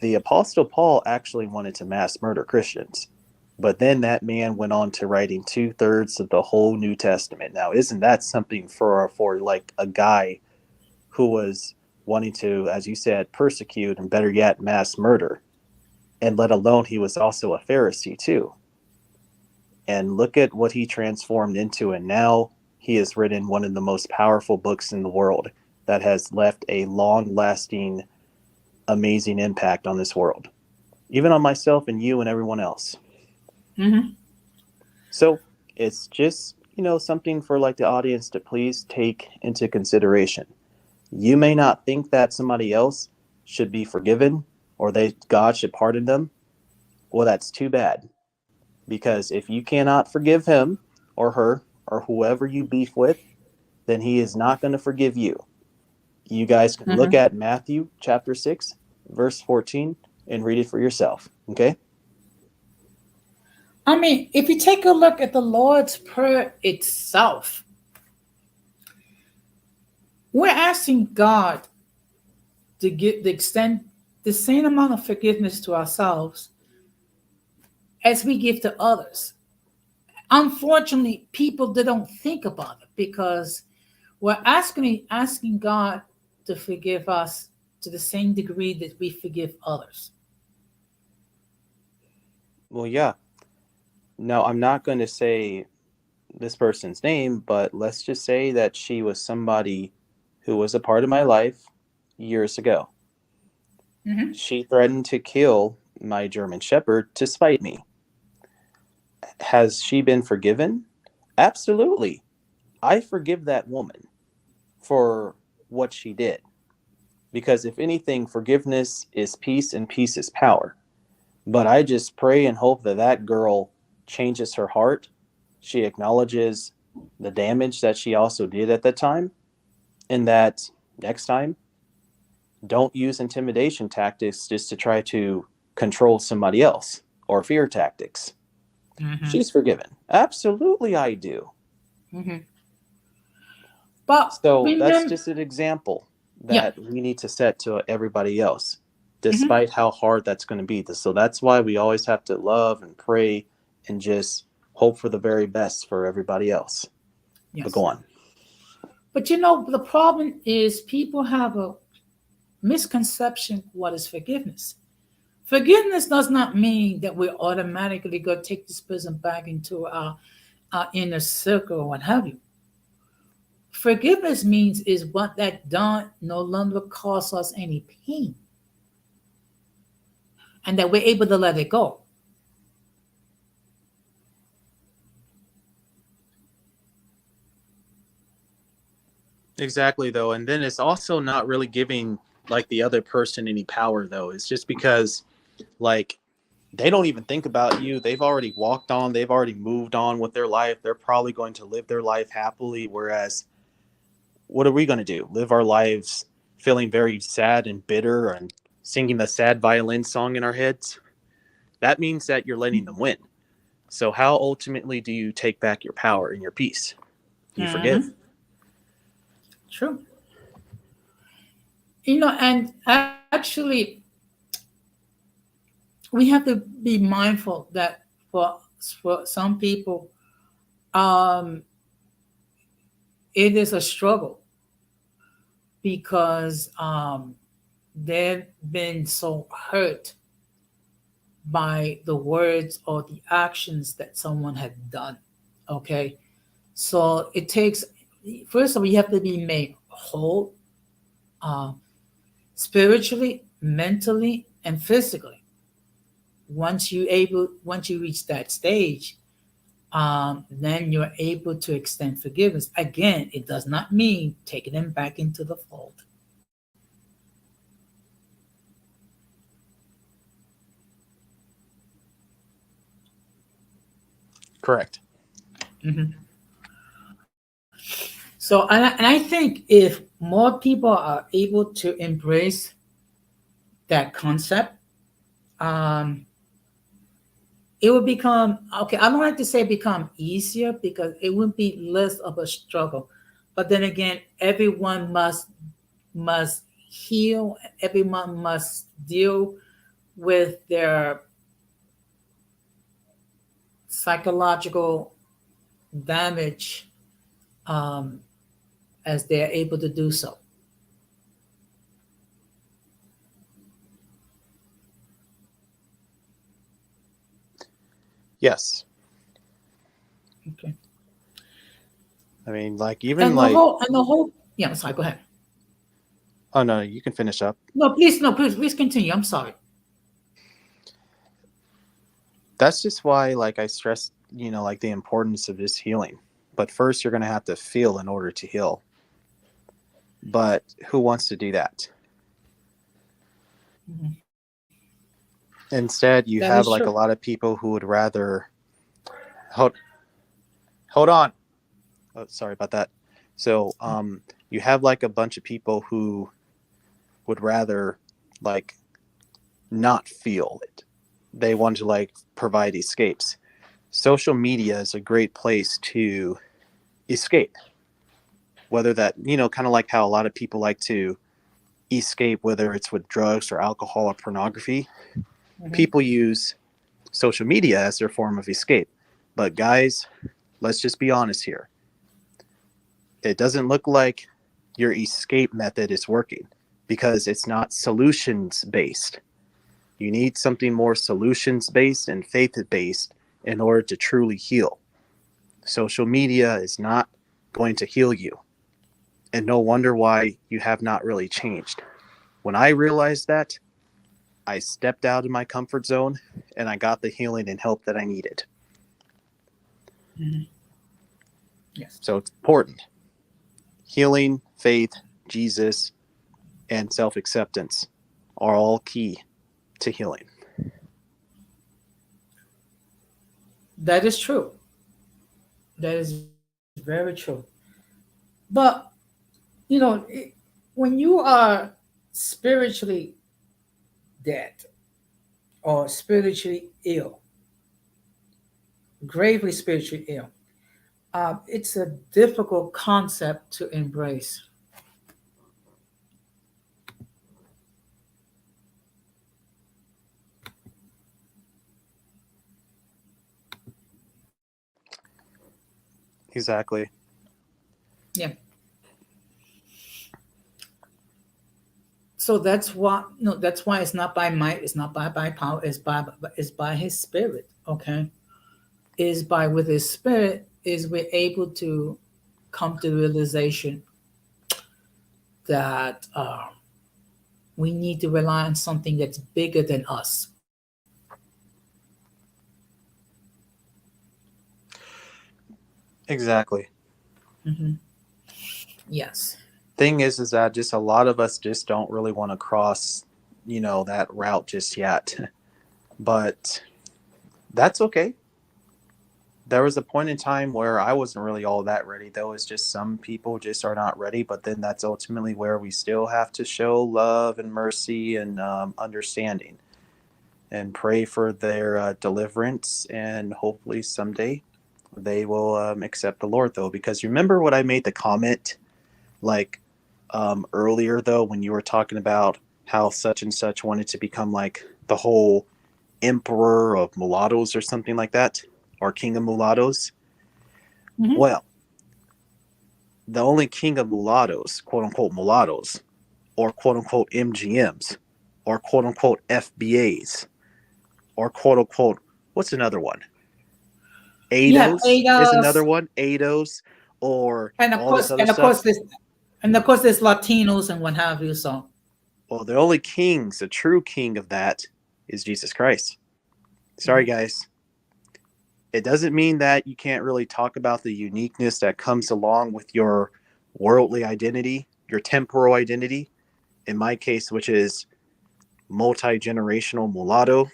the Apostle Paul actually wanted to mass murder Christians, But then that man went on to writing 2/3 of the whole New Testament. Now, isn't that something for like a guy who was wanting to, as you said, persecute and better yet, mass murder? And let alone he was also a Pharisee too. And look at what he transformed into. And now he has written one of the most powerful books in the world that has left a long lasting, amazing impact on this world, even on myself and you and everyone else. Mm-hmm. So it's just, something for like the audience to please take into consideration. You may not think that somebody else should be forgiven or God should pardon them. Well, that's too bad. Because if you cannot forgive him or her or whoever you beef with, then he is not going to forgive you. You guys can look at Matthew chapter 6, verse 14 and read it for yourself. Okay? I mean, if you take a look at the Lord's Prayer itself, we're asking God to extend the same amount of forgiveness to ourselves as we give to others. Unfortunately, people they don't think about it because we're asking God to forgive us to the same degree that we forgive others. Well, yeah. No, I'm not going to say this person's name, but let's just say that she was somebody who was a part of my life years ago. Mm-hmm. She threatened to kill my German Shepherd to spite me. Has she been forgiven? Absolutely. I forgive that woman for what she did. Because if anything, forgiveness is peace and peace is power. But I just pray and hope that that girl changes her heart. She acknowledges the damage that she also did at that time. And that next time, don't use intimidation tactics just to try to control somebody else or fear tactics. Mm-hmm. She's forgiven. Absolutely, I do. Mm-hmm. But so that's just an example that we need to set to everybody else, despite how hard that's going to be. So that's why we always have to love and pray and just hope for the very best for everybody else. Yes. But go on. But the problem is people have a misconception what is forgiveness. Forgiveness does not mean that we're automatically going to take this person back into our inner circle or what have you. Forgiveness means is what that done no longer cause us any pain. And that we're able to let it go. Exactly, though. And then it's also not really giving like the other person any power, though. It's just because like they don't even think about you. They've already walked on. They've already moved on with their life. They're probably going to live their life happily. Whereas what are we going to do? Live our lives feeling very sad and bitter and singing the sad violin song in our heads? That means that you're letting them win. So how ultimately do you take back your power and your peace? You forgive. True. And actually, we have to be mindful that for some people, it is a struggle because they've been so hurt by the words or the actions that someone had done. Okay. So it takes, first of all, you have to be made whole spiritually, mentally, and physically. Once you reach that stage, then you're able to extend forgiveness. Again, it does not mean taking them back into the fold. Correct. Mm-hmm. So, and I think if more people are able to embrace that concept, it will become okay. I don't like to say become easier because it would be less of a struggle. But then again, everyone must heal. Everyone must deal with their psychological damage um, as they're able to do so. Yes. Okay. I mean, like, even And the whole, yeah, sorry, go ahead. oh no, you can finish up. No, please continue. I'm sorry. That's just why, like, I stress, like, the importance of this healing. But first, you're going to have to feel in order to heal. But who wants to do that? Mhm. Instead, you That have is like a true. lot of people who would rather hold on. Oh, sorry about that. So, you have like a bunch of people who would rather like not feel it. They want to like provide escapes. Social media is a great place to escape. Whether that, kind of like how a lot of people like to escape, whether it's with drugs or alcohol or pornography, Mhm. people use social media as their form of escape. But guys, let's just be honest here. It doesn't look like your escape method is working because it's not solutions based. You need something more solutions based and faith based in order to truly heal. Social media is not going to heal you. And no wonder why you have not really changed. When I realized that, I stepped out of my comfort zone and I got the healing and help that I needed. Mhm. Yes. So it's important. Healing, faith, Jesus, and self acceptance are all key to healing. That is true. That is very true. But, you know, when you are spiritually dead or spiritually ill, gravely spiritually ill, it's a difficult concept to embrace. Exactly. Yeah. So that's why no, that's why it's not by might, it's not by power, it's by his spirit. Okay. Is by with his spirit is we're able to come to the realization that we need to rely on something that's bigger than us. Exactly. Hmm. Yes. Thing is that just a lot of us just don't really want to cross, that route just yet. But that's okay. There was a point in time where I wasn't really all that ready, though. It's just some people just are not ready. But then that's ultimately where we still have to show love and mercy and understanding and pray for their deliverance. And hopefully someday they will accept the Lord, though. Because remember what I made the comment like earlier, though, when you were talking about how such and such wanted to become like the whole emperor of mulattoes or something like that, or king of mulattoes. Hmm. Well, the only king of mulattoes, quote unquote mulattoes, or quote unquote MGMs, or quote unquote FBAs, or quote unquote, what's another one? You have ADOS is another ADAS, one. ADOS, or and of all this course, other stuff. there's Latinos and what have you. So Well, the only kings, the true king of that is Jesus Christ. Sorry, mhm. guys. It doesn't mean that you can't really talk about the uniqueness that comes along with your worldly identity, your temporal identity, in my case, which is multi-generational mulatto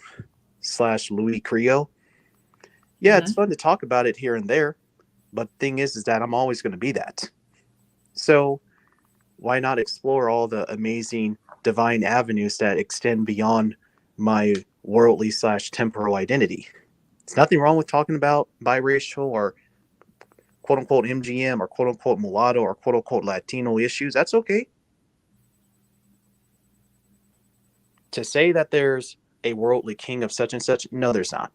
/ Louis Creole. Yeah, it's Mhm. fun to talk about it here and there, but the thing is that I'm always going to be that. So why not explore all the amazing divine avenues that extend beyond my worldly / temporal identity? It's nothing wrong with talking about biracial or quote unquote MGM or quote unquote mulatto or quote unquote Latino issues. That's okay. To say that there's a worldly king of such and such, no, there's not.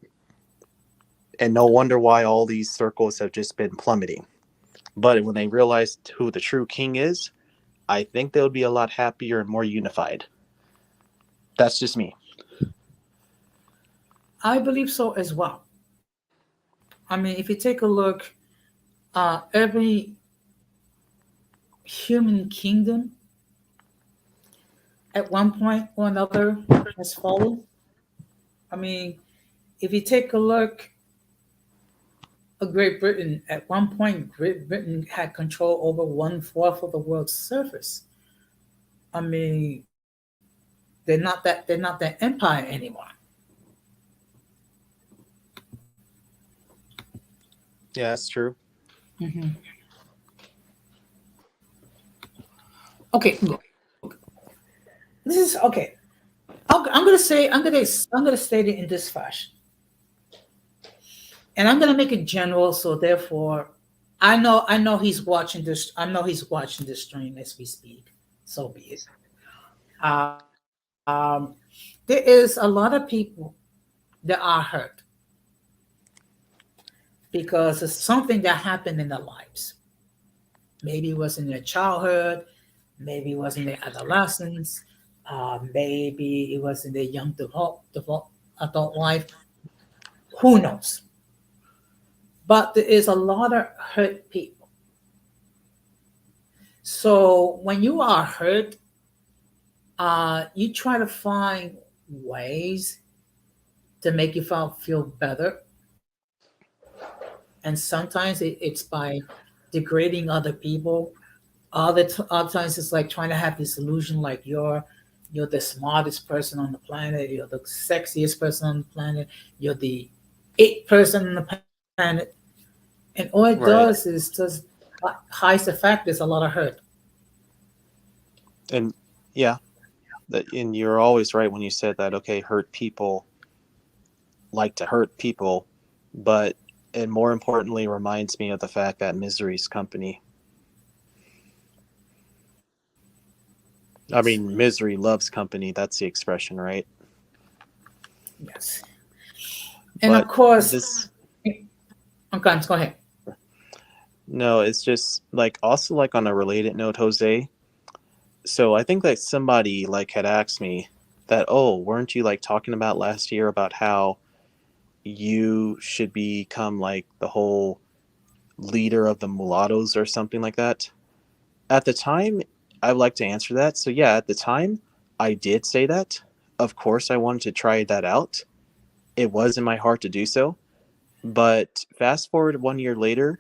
And no wonder why all these circles have just been plummeting. But when they realized who the true king is, I think they'll be a lot happier and more unified. That's just me. I believe so as well. I mean, if you take a look, every human kingdom at one point or another has fallen. I mean, if you take a look, Great Britain, at one point, Great Britain had control over one-fourth of the world's surface. I mean, they're not that empire anymore. Yeah, that's true. hmm Okay, look, this is okay. I'm gonna say I'm gonna state it in this fashion, and I'm gonna make it general. So therefore, I know he's watching this. I know he's watching this stream as we speak. So be it. Um, there is a lot of people that are hurt because of something that happened in their lives. Maybe it was in their childhood, maybe it was in their adolescence, maybe it was in their young adult life. Who knows? But there is a lot of hurt people. So when you are hurt, you try to find ways to make you feel better. And sometimes it's by degrading other people. Other times it's like trying to have this illusion like you're the smartest person on the planet, you're the sexiest person on the planet, you're the it person on the planet, and all it Right. does is just hides the fact there's a lot of hurt. And yeah, and you're always right when you said that. Okay, hurt people like to hurt people, but it more importantly reminds me of the fact that misery's company. I Yes, mean, misery loves company. That's the expression, right? yes, and of But course, this, okay, go ahead. no, it's just like also like on a related note, Jose. So I think that somebody like had asked me that, oh, weren't you like talking about last year about how you should become like the whole leader of the mulattoes or something like that? At the time, I would like to answer that. So yeah, at the time, I did say that. Of course, I wanted to try that out. It was in my heart to do so. But fast forward 1 year later,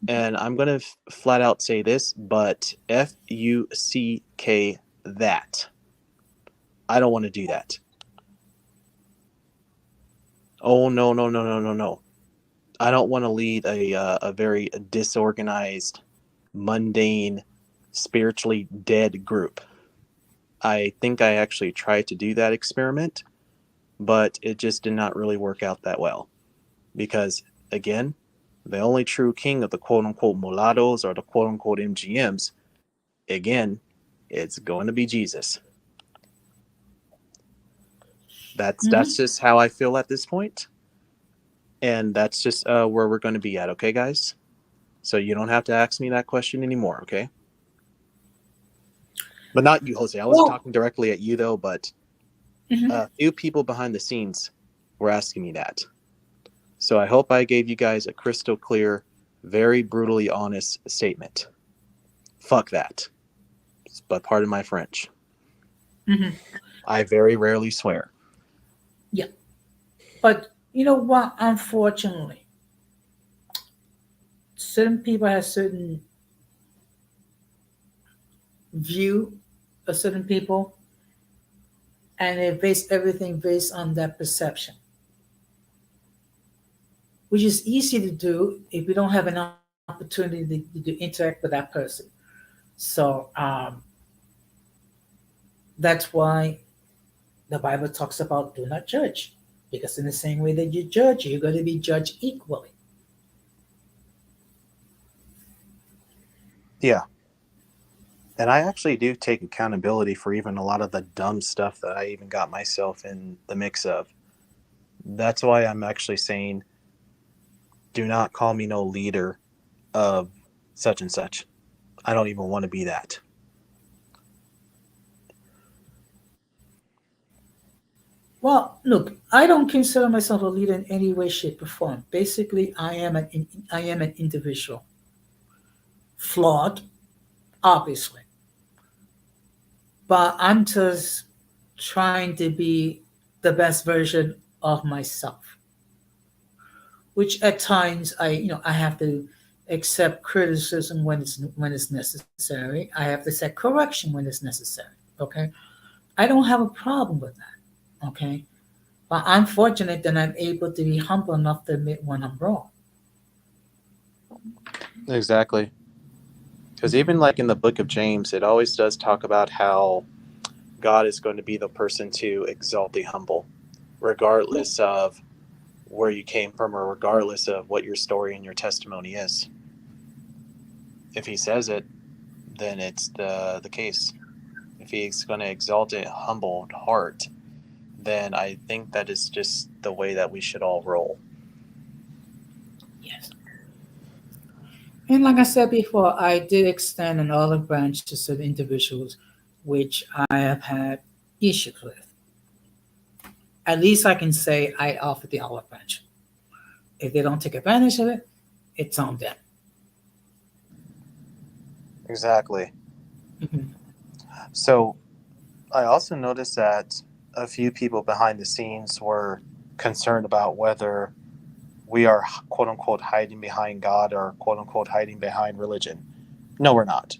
and I'm going to flat out say this, but FUCK that. I don't want to do that. Oh, no, no, no, no, no, no. I don't want to lead a very disorganized, mundane, spiritually dead group. I think I actually tried to do that experiment, but it just did not really work out that well. Because, again, the only true king of the quote unquote mulattoes or the quote unquote MGMs, again, it's going to be Jesus. That's Mhm. just how I feel at this point, and that's just where we're going to be at. Okay, guys. So you don't have to ask me that question anymore. Okay. But not you, Jose. I wasn't Well, talking directly at you though, but mhm. a few people behind the scenes were asking me that. So I hope I gave you guys a crystal clear, very brutally honest statement. Fuck that. But pardon my French. Mhm. I very rarely swear. Yeah, but you know what? Unfortunately, certain people have certain view of certain people, and they base everything based on that perception, which is easy to do if you don't have an opportunity to interact with that person. So that's why the Bible talks about do not judge, because in the same way that you judge, you're going to be judged equally. Yeah. And I actually do take accountability for even a lot of the dumb stuff that I even got myself in the mix of. That's why I'm actually saying do not call me no leader of such and such. I don't even want to be that. Well, look, I don't consider myself a leader in any way, shape, or form. Basically, I am an individual, flawed, obviously, but I'm just trying to be the best version of myself. Which at times I have to accept criticism when it's necessary. I have to accept correction when it's necessary. Okay, I don't have a problem with that. Okay, but I'm fortunate that I'm able to be humble enough to admit when I'm wrong. Exactly. Because even like in the book of James, it always does talk about how God is going to be the person to exalt the humble, regardless of where you came from or regardless of what your story and your testimony is. If he says it, then it's the case. If he's going to exalt a humbled heart, then I think that is just the way that we should all roll. Yes. And like I said before, I did extend an olive branch to certain individuals which I have had issues with. At least I can say I offered the olive branch. If they don't take advantage of it, it's on them. Exactly. Mhm. So I also noticed that a few people behind the scenes were concerned about whether we are quote unquote hiding behind God or quote unquote hiding behind religion. No, we're not.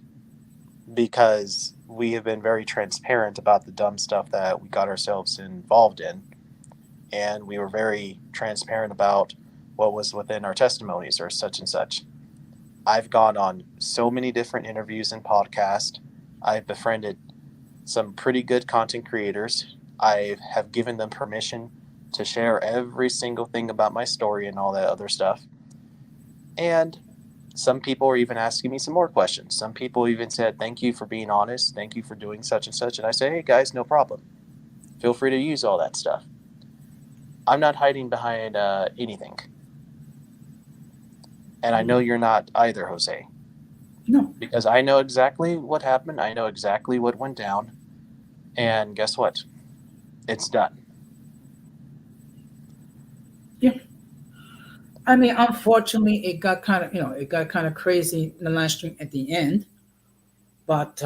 Because we have been very transparent about the dumb stuff that we got ourselves involved in. And we were very transparent about what was within our testimonies or such and such. I've gone on so many different interviews and podcasts. I've befriended some pretty good content creators. I have given them permission to share every single thing about my story and all that other stuff. And some people are even asking me some more questions. Some people even said, "Thank you for being honest. Thank you for doing such and such." And I say, "Hey guys, no problem. Feel free to use all that stuff." I'm not hiding behind anything. And I know you're not either, Jose. No. Because I know exactly what happened. I know exactly what went down. And guess what? It's done. Yeah. I mean, unfortunately, it got kind of crazy in the last stream at the end. But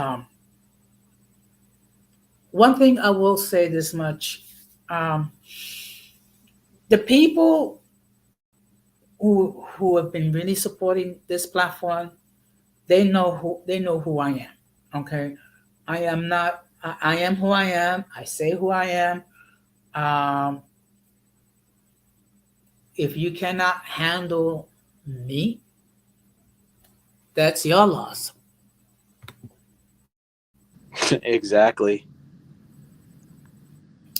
one thing I will say this much: um, the people who have been really supporting this platform, they know who I am. Okay, I am not. I am who I am. I say who I am. Um, if you cannot handle me, that's your loss. Exactly.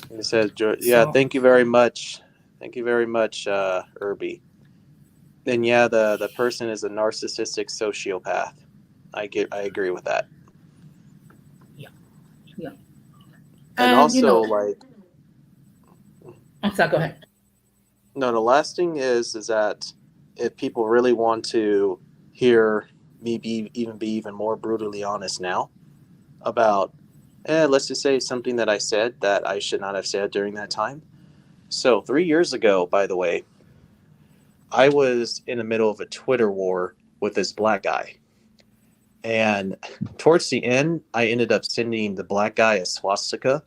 He says, "Yeah, So thank you very much. Thank you very much, Irby." And yeah, the person is a narcissistic sociopath. I agree with that. yeah, yeah, And and also, like, I'm sorry. Go ahead. no, the last thing is that if people really want to hear me be even more brutally honest now about, let's just say something that I said that I should not have said during that time. So 3 years ago, by the way, I was in the middle of a Twitter war with this black guy. And towards the end, I ended up sending the black guy a swastika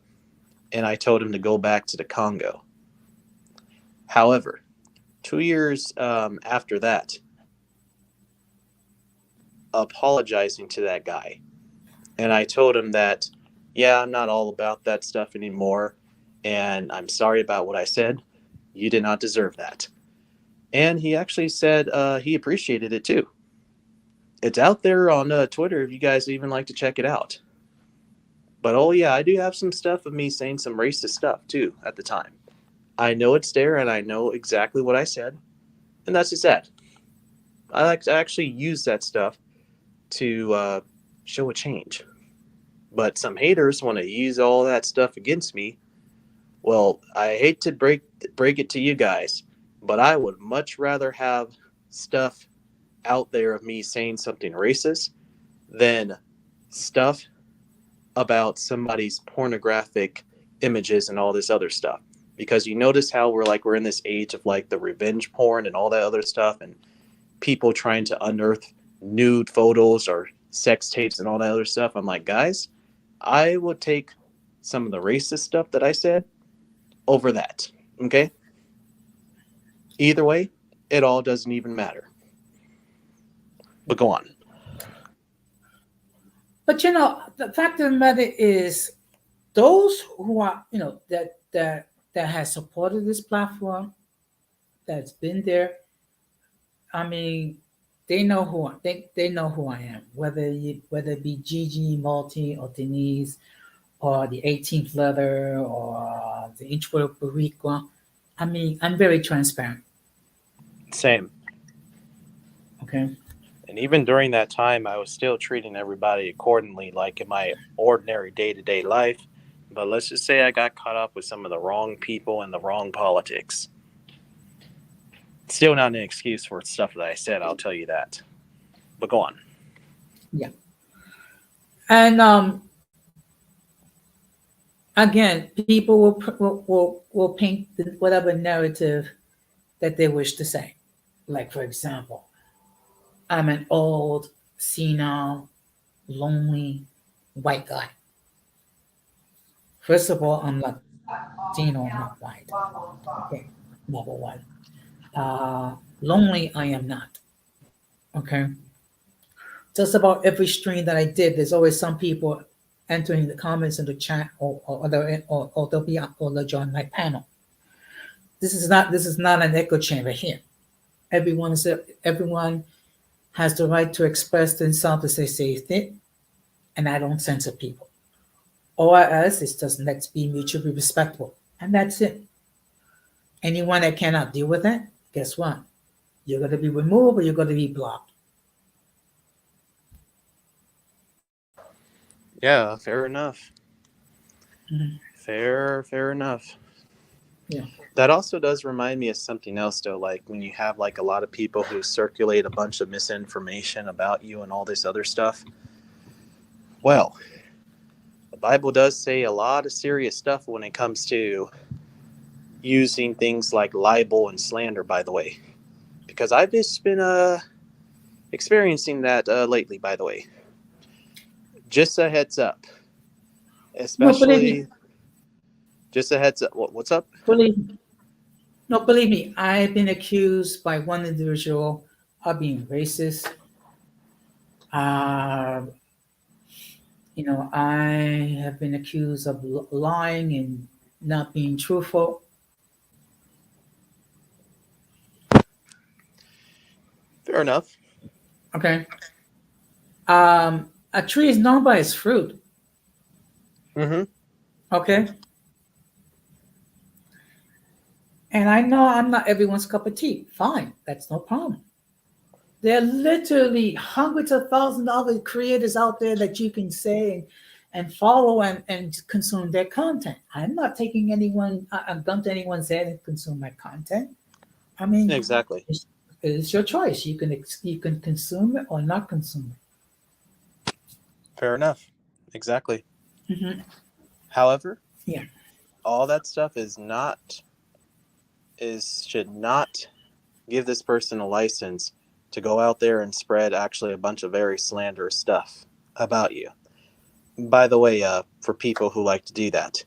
and I told him to go back to the Congo. However, 2 years after that, apologizing to that guy. And I told him that, yeah, I'm not all about that stuff anymore. And I'm sorry about what I said. You did not deserve that. And he actually said he appreciated it too. It's out there on Twitter if you guys even like to check it out. But oh yeah, I do have some stuff of me saying some racist stuff too at the time. I know it's there and I know exactly what I said. And that's just that. I like to actually use that stuff to show a change. But some haters want to use all that stuff against me. Well, I hate to break it to you guys, but I would much rather have stuff out there of me saying something racist than stuff about somebody's pornographic images and all this other stuff. Because you notice how we're in this age of like the revenge porn and all that other stuff, and people trying to unearth nude photos or sex tapes and all that other stuff. I'm like, guys, I would take some of the racist stuff that I said over that. Okay? Either way, it all doesn't even matter. But go on. But the fact of the matter is, those who are, that has supported this platform, that's been there. I mean, they know they know who I am. Whether it be Gigi, Malty, or Denise, or the 18th leather, or the intro Boricua. I mean, I'm very transparent. Same. Okay. And even during that time, I was still treating everybody accordingly, like in my ordinary day-to-day life. But let's just say I got caught up with some of the wrong people and the wrong politics. Still not an excuse for stuff that I said, I'll tell you that. But go on. Yeah. And again, people will paint whatever narrative that they wish to say. Like, for example, I'm an old, senile, lonely white guy. First of all, I'm Latino, I'm not white. Okay, number one. Lonely, I am not. Okay. Just about every stream that I did, there's always some people entering the comments in the chat, or they'll join my panel. This is not an echo chamber here. Everyone has the right to express themselves as they see fit, and I don't censor people. All I ask is just let's be mutually respectful, and that's it. Anyone that cannot deal with that, guess what? You're going to be removed or you're going to be blocked. Yeah, fair enough. Mm-hmm. Fair enough. Yeah. That also does remind me of something else, though. Like when you have like a lot of people who circulate a bunch of misinformation about you and all this other stuff. Well, the Bible does say a lot of serious stuff when it comes to using things like libel and slander, by the way. Because I've just been experiencing that lately, by the way. Just a heads up. Especially... Just a heads up. What's up? Believe me, I've been accused by one individual of being racist. I have been accused of lying and not being truthful. Fair enough. Okay. A tree is known by its fruit. Mm-hmm. Okay. And I know I'm not everyone's cup of tea. Fine, that's no problem. There are literally hundreds of thousands of other creators out there that you can say and follow and consume their content. I'm not taking a gun to anyone's head and consume my content. I mean, exactly. It's your choice. You can consume it or not consume it. Fair enough. Exactly. Mm-hmm. However, yeah, all that stuff should not give this person a license to go out there and spread actually a bunch of very slanderous stuff about you. By the way, for people who like to do that,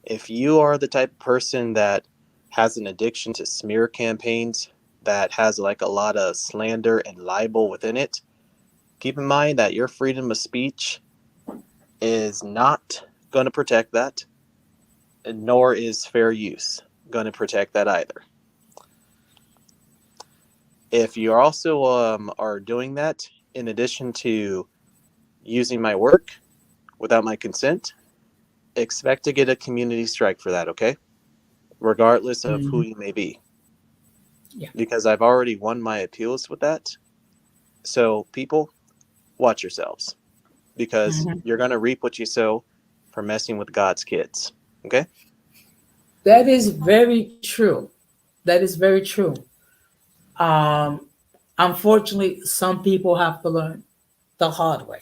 if you are the type of person that has an addiction to smear campaigns that has like a lot of slander and libel within it, keep in mind that your freedom of speech is not going to protect that, nor is fair use going to protect that either. If you also are doing that in addition to using my work without my consent, expect to get a community strike for that, okay? Regardless of who you may be. Yeah. Because I've already won my appeals with that. So people, watch yourselves. Because you're going to reap what you sow for messing with God's kids. Okay? That is very true. That is very true. Unfortunately, some people have to learn the hard way,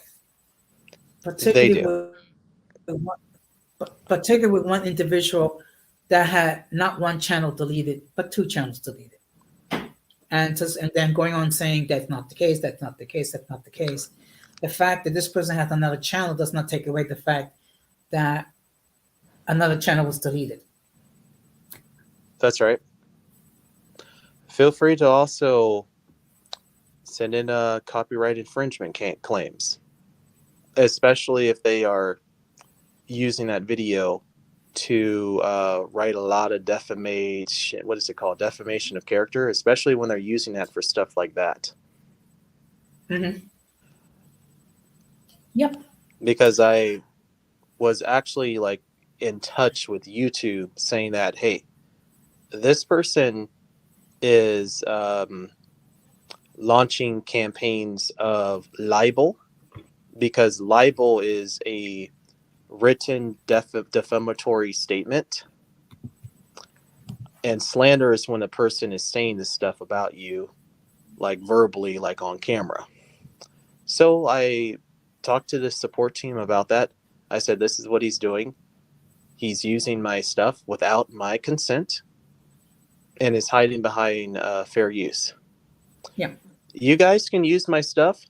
They particularly do. particularly with one individual that had not one channel deleted, but two channels deleted. And then going on saying that's not the case, that's not the case, that's not the case. The fact that this person has another channel does not take away the fact that another channel was deleted. That's right. Feel free to also send in copyright infringement claims, especially if they are using that video to write a lot of defamation. What is it called? Defamation of character, especially when they're using that for stuff like that. Mm-hmm. Yep. Because I was actually like in touch with YouTube saying that, hey, this person is launching campaigns of libel, because libel is a written defamatory statement, and slander is when a person is saying this stuff about you, like verbally, like on camera. So I talked to the support team about that. I said, this is what he's doing. He's using my stuff without my consent and is hiding behind fair use. Yeah. You guys can use my stuff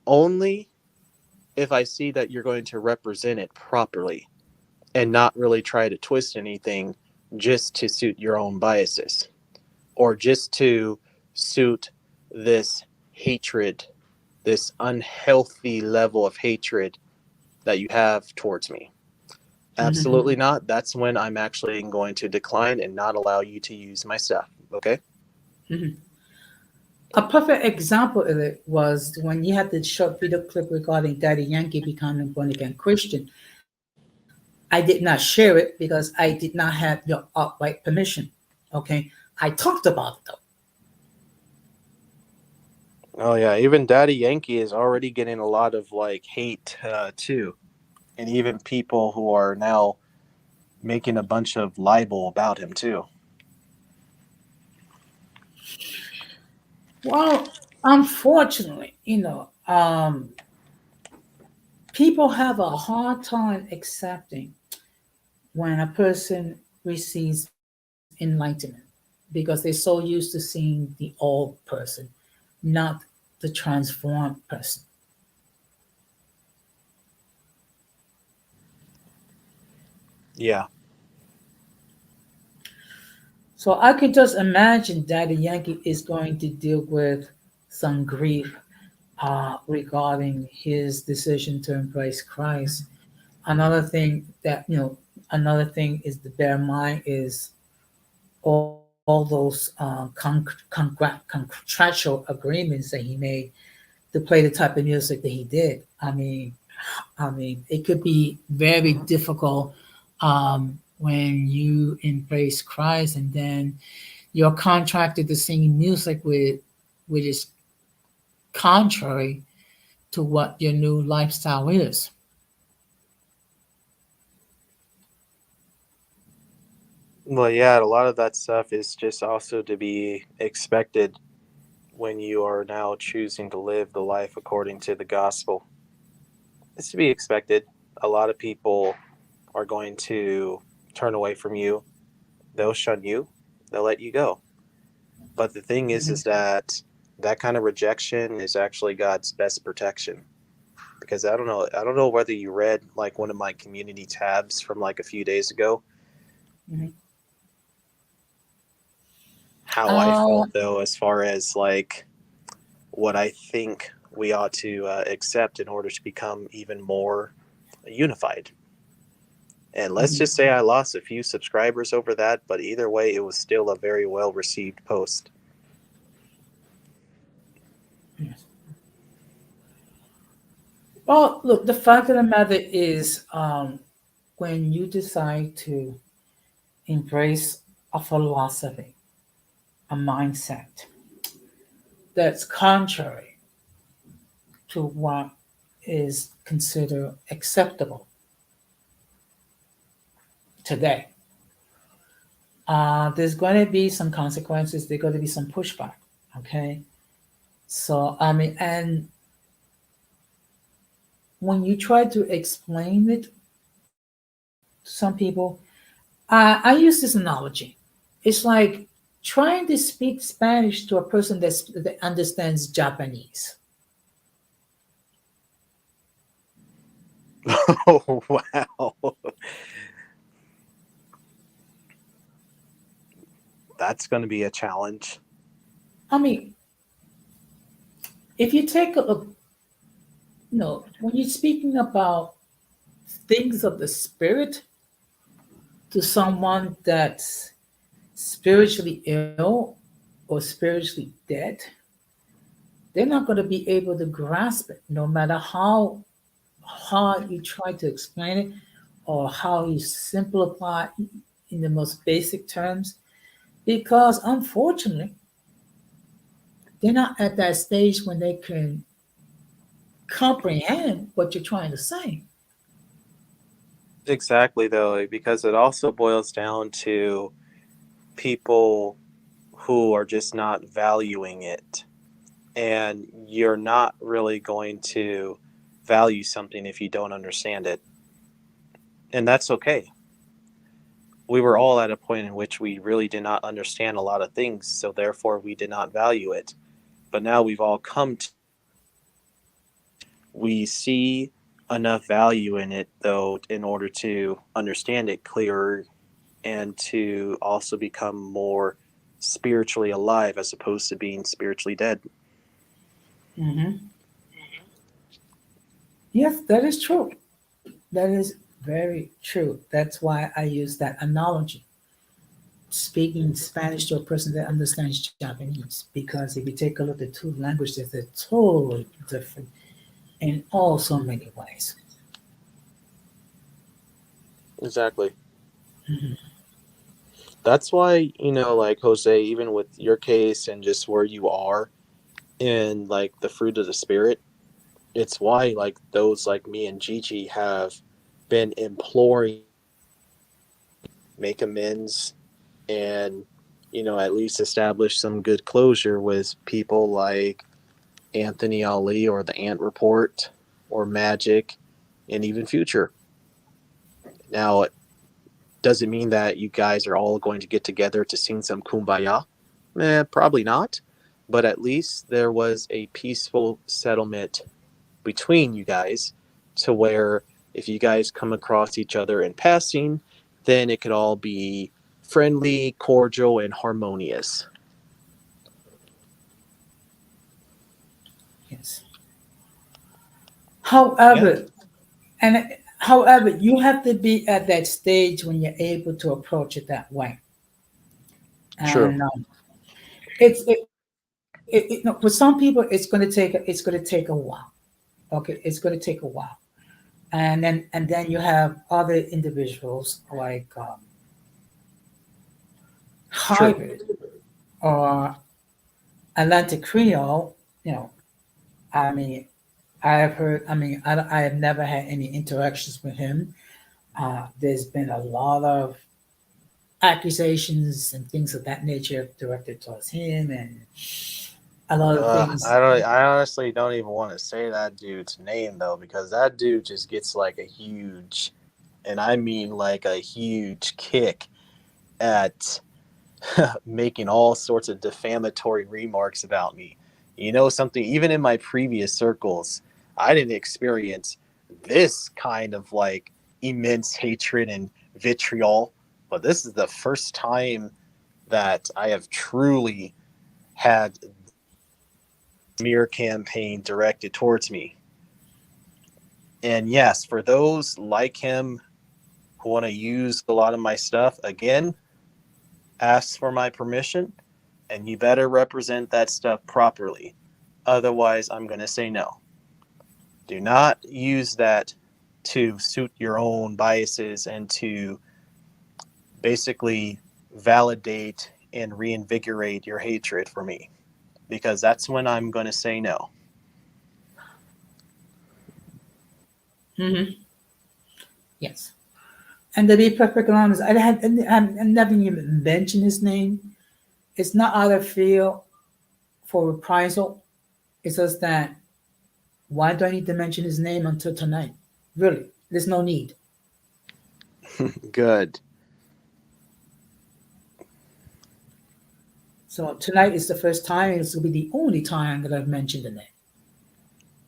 only if I see that you're going to represent it properly and not really try to twist anything just to suit your own biases or just to suit this hatred, this unhealthy level of hatred that you have towards me. Absolutely Mm-hmm. not. That's when I'm actually going to decline and not allow you to use my stuff. Okay? Mm-hmm. A perfect example of it was when you had the short video clip regarding Daddy Yankee becoming a born again Christian. I did not share it because I did not have your outright permission. Okay. I talked about it though. Oh yeah, even Daddy Yankee is already getting a lot of like hate too, and even people who are now making a bunch of libel about him too. Well, unfortunately, people have a hard time accepting when a person receives enlightenment because they're so used to seeing the old person, not the transformed person. Yeah, So I could just imagine Daddy Yankee is going to deal with some grief regarding his decision to embrace Christ. Another thing that another thing is to bear in mind is all those contractual agreements that he made to play the type of music that he did. I mean, it could be very difficult when you embrace Christ and then you're contracted to sing music which is contrary to what your new lifestyle is. well, yeah, a lot of that stuff is just also to be expected when you are now choosing to live the life according to the gospel. It's to be expected. A lot of people are going to turn away from you. They'll shun you. They'll let you go. But the thing is Mhm. that that kind of rejection is actually God's best protection. Because I don't know whether you read like one of my community tabs from like a few days ago, Mhm. how I Uh, felt though as far as like what I think we ought to accept in order to become even more unified. And let's mhm. just say I lost a few subscribers over that, but either way, it was still a very well received post. Yes. Well, look, the fact of the matter is, when you decide to embrace a philosophy, a mindset that's contrary to what is considered acceptable today, there's going to be some consequences. There's going to be some pushback. Okay. So I mean, and when you try to explain it to some people, I use this analogy. It's like trying to speak Spanish to a person that understands Japanese. Oh, wow. That's going to be a challenge. I mean, if you take a look, when you're speaking about things of the spirit to someone that's spiritually ill or spiritually dead, they're not going to be able to grasp it, no matter how hard you try to explain it or how you simplify it in the most basic terms, because unfortunately, they're not at that stage when they can comprehend what you're trying to say. Exactly, though, because it also boils down to people who are just not valuing it. And you're not really going to value something if you don't understand it. And that's okay. We were all at a point in which we really did not understand a lot of things, so therefore we did not value it. But now we've all come to, we see enough value in it, though, in order to understand it clearer and to also become more spiritually alive as opposed to being spiritually dead. Hmm. Yes, that is true. That is very true. That's why I use that analogy. Speaking Spanish to a person that understands Japanese, because if you take a look at the two languages, they're totally different in all so many ways. Exactly. Mhm. That's why, like Jose, even with your case and just where you are in like the fruit of the spirit, it's why like those like me and Gigi have been imploring make amends and at least establish some good closure with people like Anthony Ali or the Ant Report or Magic and even Future. Now, does it mean that you guys are all going to get together to sing some kumbaya? Probably not. But at least there was a peaceful settlement between you guys to where if you guys come across each other in passing, then it could all be friendly, cordial, and harmonious. Yes. Yeah, However, however, you have to be at that stage when you're able to approach it that way. true. And for some people, it's going to take a while. Okay, it's going to take a while, and then you have other individuals like True. Hybrid or Atlantic Creole. You know, I mean, I have heard. I mean, I have never had any interactions with him. There's been a lot of accusations and things of that nature directed towards him, and a lot of things. I honestly don't even want to say that dude's name though, because that dude just gets like a huge, and I mean like a huge kick at making all sorts of defamatory remarks about me. You know something? Even in my previous circles, I didn't experience this kind of like immense hatred and vitriol, but this is the first time that I have truly had smear campaign directed towards me. And yes, for those like him who want to use a lot of my stuff, again, ask for my permission and you better represent that stuff properly. Otherwise, I'm going to say no. Do not use that to suit your own biases and to basically validate and reinvigorate your hatred for me, because that's when I'm going to say no. Mhm. Yes. And to be perfectly honest, I never even mentioned his name. It's not out of fear for reprisal. It's just that why do I need to mention his name until tonight? Really, there's no need. Good. So tonight is the first time, and it's gonna be the only time that I've mentioned the name.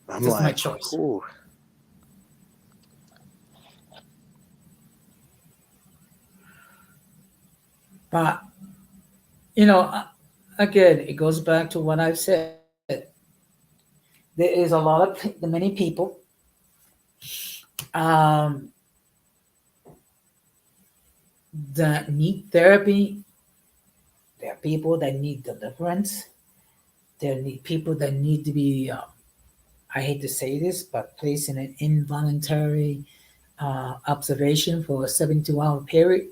I'm Just my like, choice. ooh. But you know, again, it goes back to what I've said. There is a lot of many people um, that need therapy. There are people that need deliverance. There are people that need to be, I hate to say this, but placed in an involuntary observation for a 72-hour period.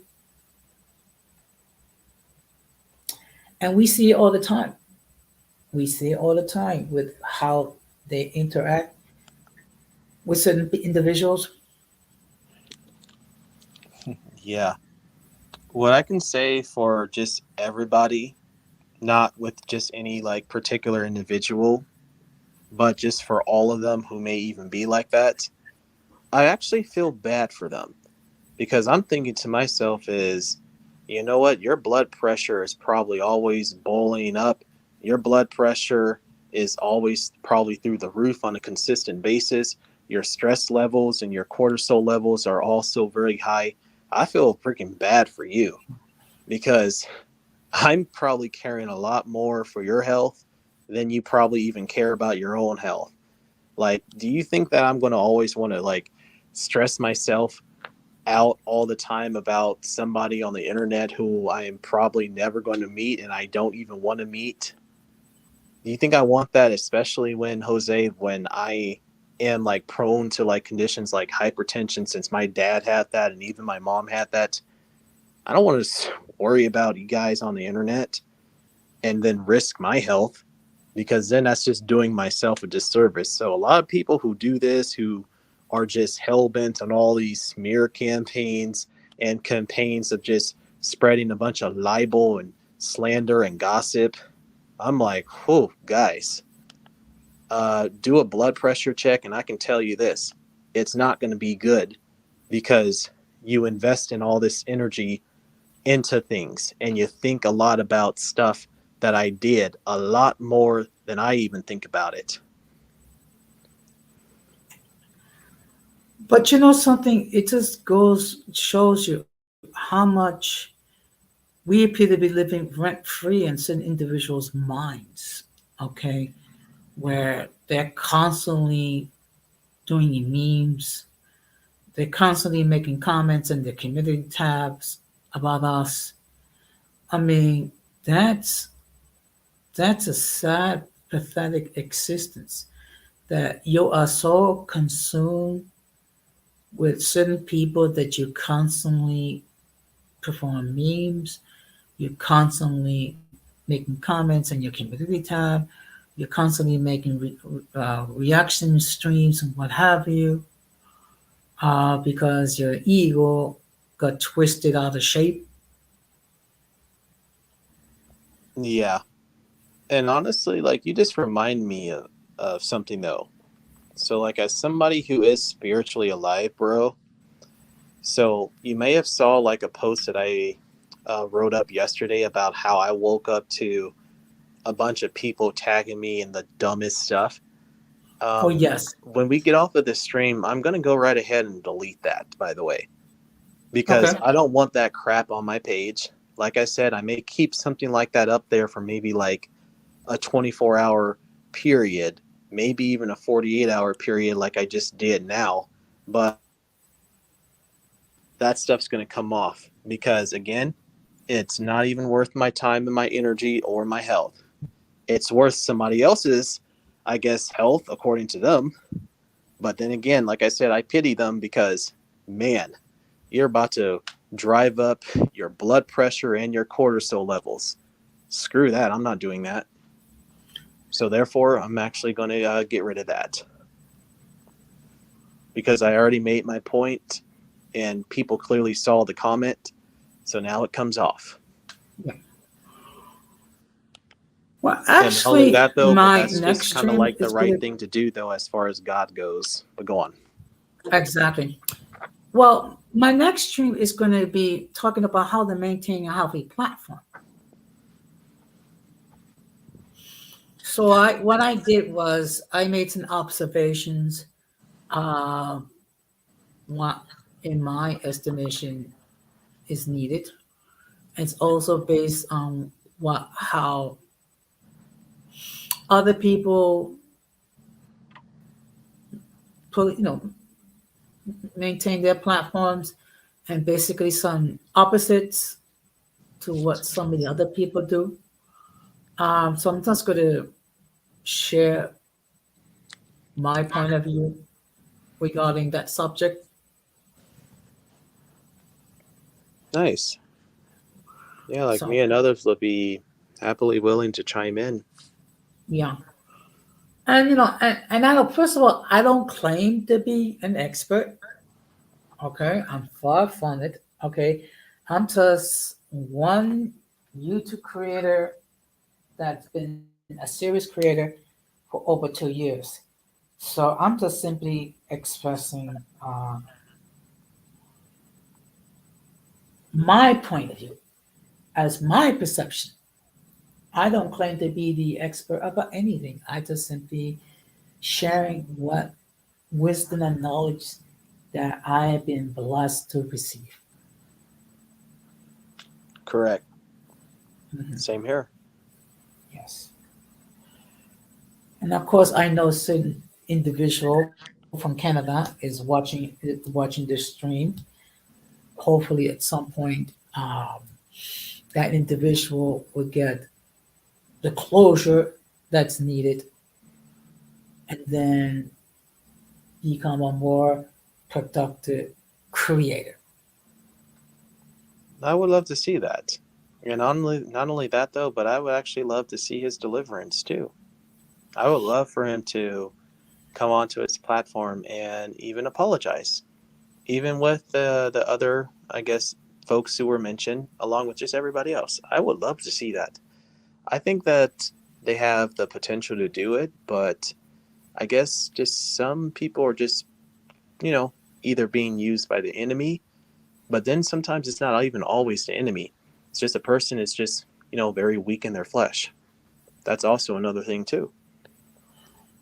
And we see it all the time. We see it all the time with how they interact with certain individuals. Yeah. What I can say for just everybody, not with just any like particular individual, but just for all of them who may even be like that, I actually feel bad for them because I'm thinking to myself is, you know what, your blood pressure is probably always boiling up. Your blood pressure is always probably through the roof on a consistent basis. Your stress levels and your cortisol levels are also very high. I feel freaking bad for you because I'm probably caring a lot more for your health than you probably even care about your own health. Like, do you think that I'm going to always want to like stress myself out all the time about somebody on the internet who I am probably never going to meet and I don't even want to meet? Do you think I want that, especially when Jose, when I am like prone to like conditions like hypertension, since my dad had that and even my mom had that? I don't want to worry about you guys on the internet and then risk my health because then that's just doing myself a disservice. So a lot of people who do this, who are just hell bent on all these smear campaigns and campaigns of just spreading a bunch of libel and slander and gossip, I'm like, whoa, guys, do a blood pressure check, and I can tell you this: it's not going to be good because you invest in all this energy into things and you think a lot about stuff that I did a lot more than I even think about it. But you know something, it just shows you how much we appear to be living rent free in certain individuals' minds, okay, where they're constantly doing memes, they're constantly making comments in their community tabs about us. I mean, that's that's a sad, pathetic existence that you are so consumed with certain people that you constantly perform memes, you're constantly making comments in your community tab, you're constantly making reaction streams and what have you, because your ego got twisted out of shape. Yeah. And honestly, like you just remind me of something though. So like as somebody who is spiritually alive, bro, so you may have saw like a post that I wrote up yesterday about how I woke up to a bunch of people tagging me in the dumbest stuff. Oh, yes. When we get off of this stream, I'm gonna go right ahead and delete that, by the way, because Okay. I don't want that crap on my page. Like I said, I may keep something like that up there for maybe like a 24-hour period, maybe even a 48-hour period, like I just did now. But that stuff's going to come off because, again, it's not even worth my time and my energy or my health. It's worth somebody else's, I guess, health, according to them. But then again, like I said, I pity them because, man, you're about to drive up your blood pressure and your cortisol levels. Screw that. I'm not doing that. So therefore, I'm actually going to get rid of that because I already made my point and people clearly saw the comment. So now it comes off. Yeah. Well, And not only actually, that though, but my that's next just kind of stream like the is going right to thing to do though, as far as God goes. But go on. exactly. Well, my next stream is going to be talking about how to maintain a healthy platform. So what I did was I made some observations. What, in my estimation, is needed. It's also based on how other people put, maintain their platforms, and basically some opposites to what some of the other people do. So I'm just going to share my point of view regarding that subject. Nice. Yeah, like So me and others will be happily willing to chime in. yeah, and and I know, first of all, I don't claim to be an expert. Okay, I'm far from it. Okay, I'm just one YouTube creator that's been a serious creator for over 2 years. So I'm just simply expressing my point of view as my perception. I don't claim to be the expert about anything. I just simply sharing what wisdom and knowledge that I have been blessed to receive. Correct. Mhm. Same here. Yes. And of course, I know certain individual from Canada is watching this stream. Hopefully, at some point, that individual will get the closure that's needed, and then become a more productive creator. I would love to see that. And not only that though, but I would actually love to see his deliverance too. I would love for him to come onto his platform and even apologize, even with the other, I guess, folks who were mentioned, along with just everybody else. I would love to see that. I think that they have the potential to do it, but I guess just some people are just, you know, either being used by the enemy, but then sometimes it's not even always the enemy. It's just a person is just, very weak in their flesh. That's also another thing too.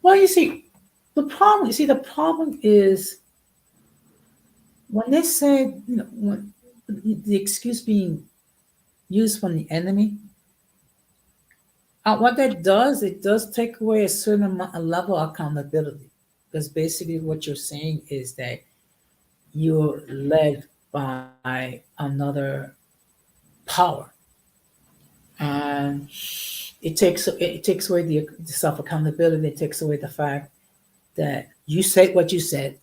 Well, you see, the problem is when they say, when the excuse being used from the enemy, what that does, it does take away a level of accountability. Because basically, what you're saying is that you're led by another power, and it takes away the self accountability. It takes away the fact that you said what you said,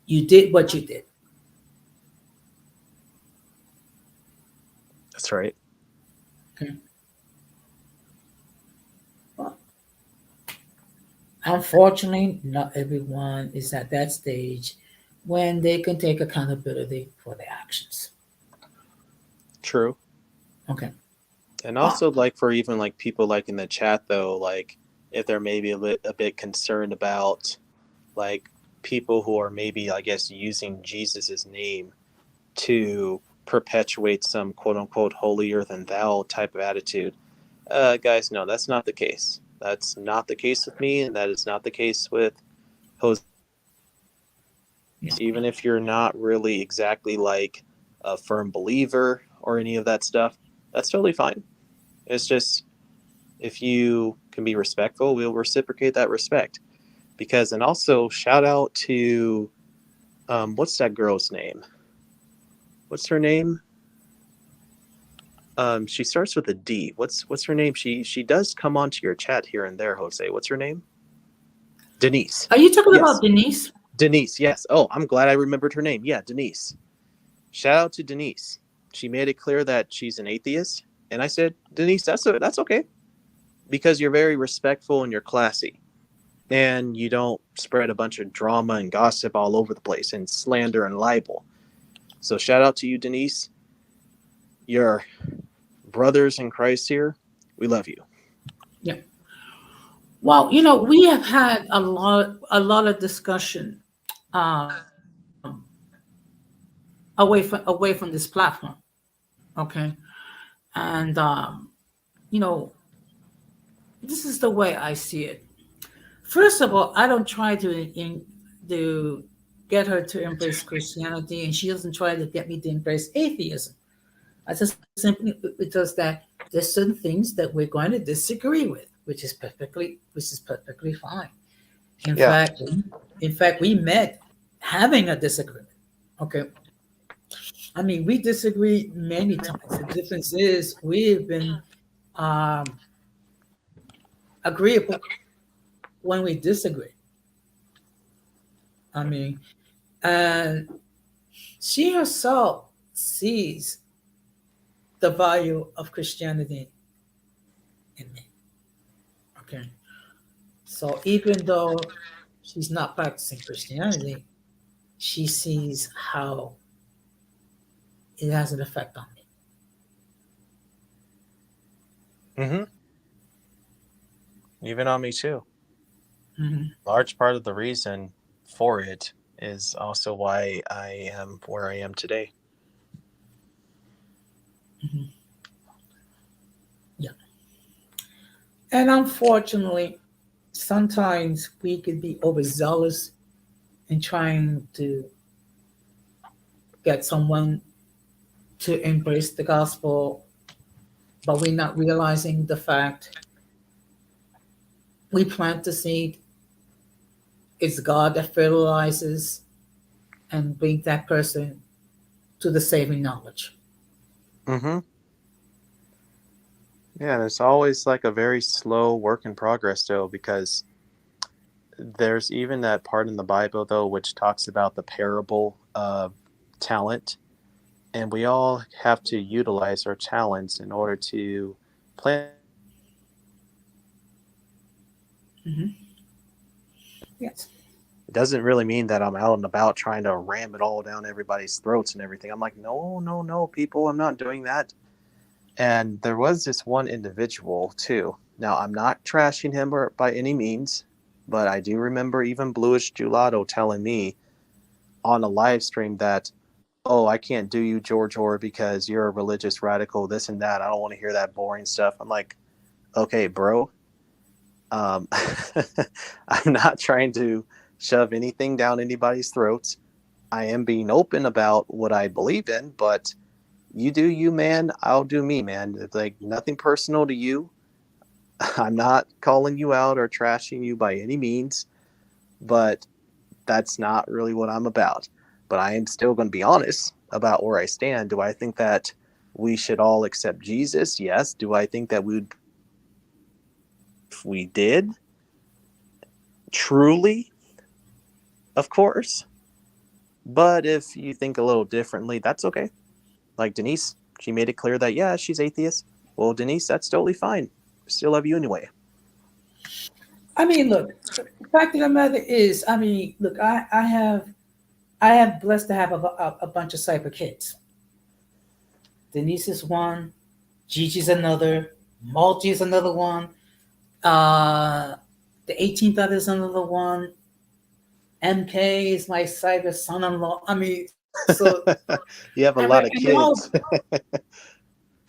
you did what you did. That's right. Okay. Well, unfortunately, not everyone is at that stage when they can take accountability for their actions. True. Okay. And Well, also, like, for even like people like in the chat though, like if they're maybe a bit concerned about like people who are maybe, I guess, using Jesus's name to perpetuate some quote unquote holier than thou type of attitude. Guys, no, that's not the case. That's not the case with me, and that is not the case with Jose. yeah. Even if you're not really exactly like a firm believer or any of that stuff, that's totally fine. It's just, if you can be respectful, we'll reciprocate that respect. Because, and also shout out to, what's that girl's name? What's her name? She starts with a D. What's her name? She does come onto your chat here and there, Jose. What's her name? Denise. Are you talking Yes, about Denise? Denise. Yes. Oh, I'm glad I remembered her name. Yeah, Denise. Shout out to Denise. She made it clear that she's an atheist, and I said, Denise, that's okay, because you're very respectful and you're classy, and you don't spread a bunch of drama and gossip all over the place and slander and libel. So shout out to you, Denise. You're brothers in Christ here. We love you. Well, we have had a lot of discussion um, away from this platform. Okay, and you know, this is the way I see it. First of all, I don't try to get her to embrace Christianity, and she doesn't try to get me to embrace atheism. I just simply because that there's certain things that we're going to disagree with, which is perfectly fine. In Yeah. fact, we met having a disagreement. Okay, I mean we disagree many times. The difference is we've been um, agreeable when we disagree. I mean, and she herself sees the value of Christianity in me. Okay. So even though she's not practicing Christianity, she sees how it has an effect on me. Hmm. Even on me too. Mhm. Large part of the reason for it is also why I am where I am today. Mhm. Yeah. And unfortunately, sometimes we could be overzealous in trying to get someone to embrace the gospel, but we're not realizing the fact we plant the seed. It's God that fertilizes and brings that person to the saving knowledge. Hmm. Yeah, and it's always like a very slow work in progress, though, because there's even that part in the Bible, though, which talks about the parable of talent. And we all have to utilize our talents in order to plant. Mhm. Yes. It doesn't really mean that I'm out and about trying to ram it all down everybody's throats and everything. I'm like, no, no, no, people, I'm not doing that. And there was this one individual too. Now, I'm not trashing him or by any means, but I do remember even Bluish Gelato telling me on a live stream that, oh, I can't do you, George Orr, because you're a religious radical, this and that. I don't want to hear that boring stuff. I'm like, okay, bro. Um, I'm not trying to shove anything down anybody's throats. I am being open about what I believe in, but you do you, man. I'll do me, man. It's like nothing personal to you. I'm not calling you out or trashing you by any means, but that's not really what I'm about. But I am still going to be honest about where I stand. Do I think that we should all accept Jesus? Yes. Do I think that we would, if we did? Truly, of course. But if you think a little differently, that's okay. Like Denise, she made it clear that, yeah, she's atheist. Well, Denise, that's totally fine. Still love you anyway. I mean, look, the fact of the matter is, I mean, look, I have blessed to have a bunch of cyber kids. Denise is one, Gigi's another, Malty is another one, uh, the 18th other is another one, MK is my cyber son-in-law. I mean, so You have a and, lot and of they're all kids.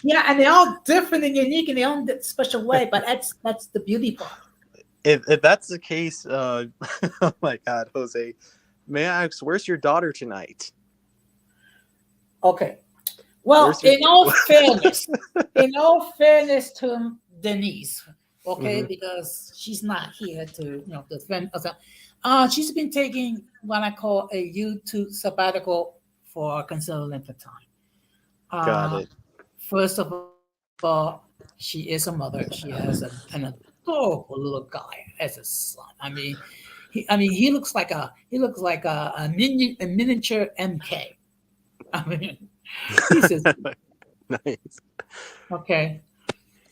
yeah, and they're all different and unique in their own special way. But that's the beauty part. If that's the case, oh my God, Jose, may I ask, where's your daughter tonight? Okay. Well, Where's your in all fairness to Denise, okay, Mhm. because she's not here to defend us. She's been taking what I call a YouTube sabbatical for a considerable length of time. Got Uh, it. First of all, she is a mother. She has an adorable little guy as a son. He looks like a miniature MK. I mean, he's just Nice. okay.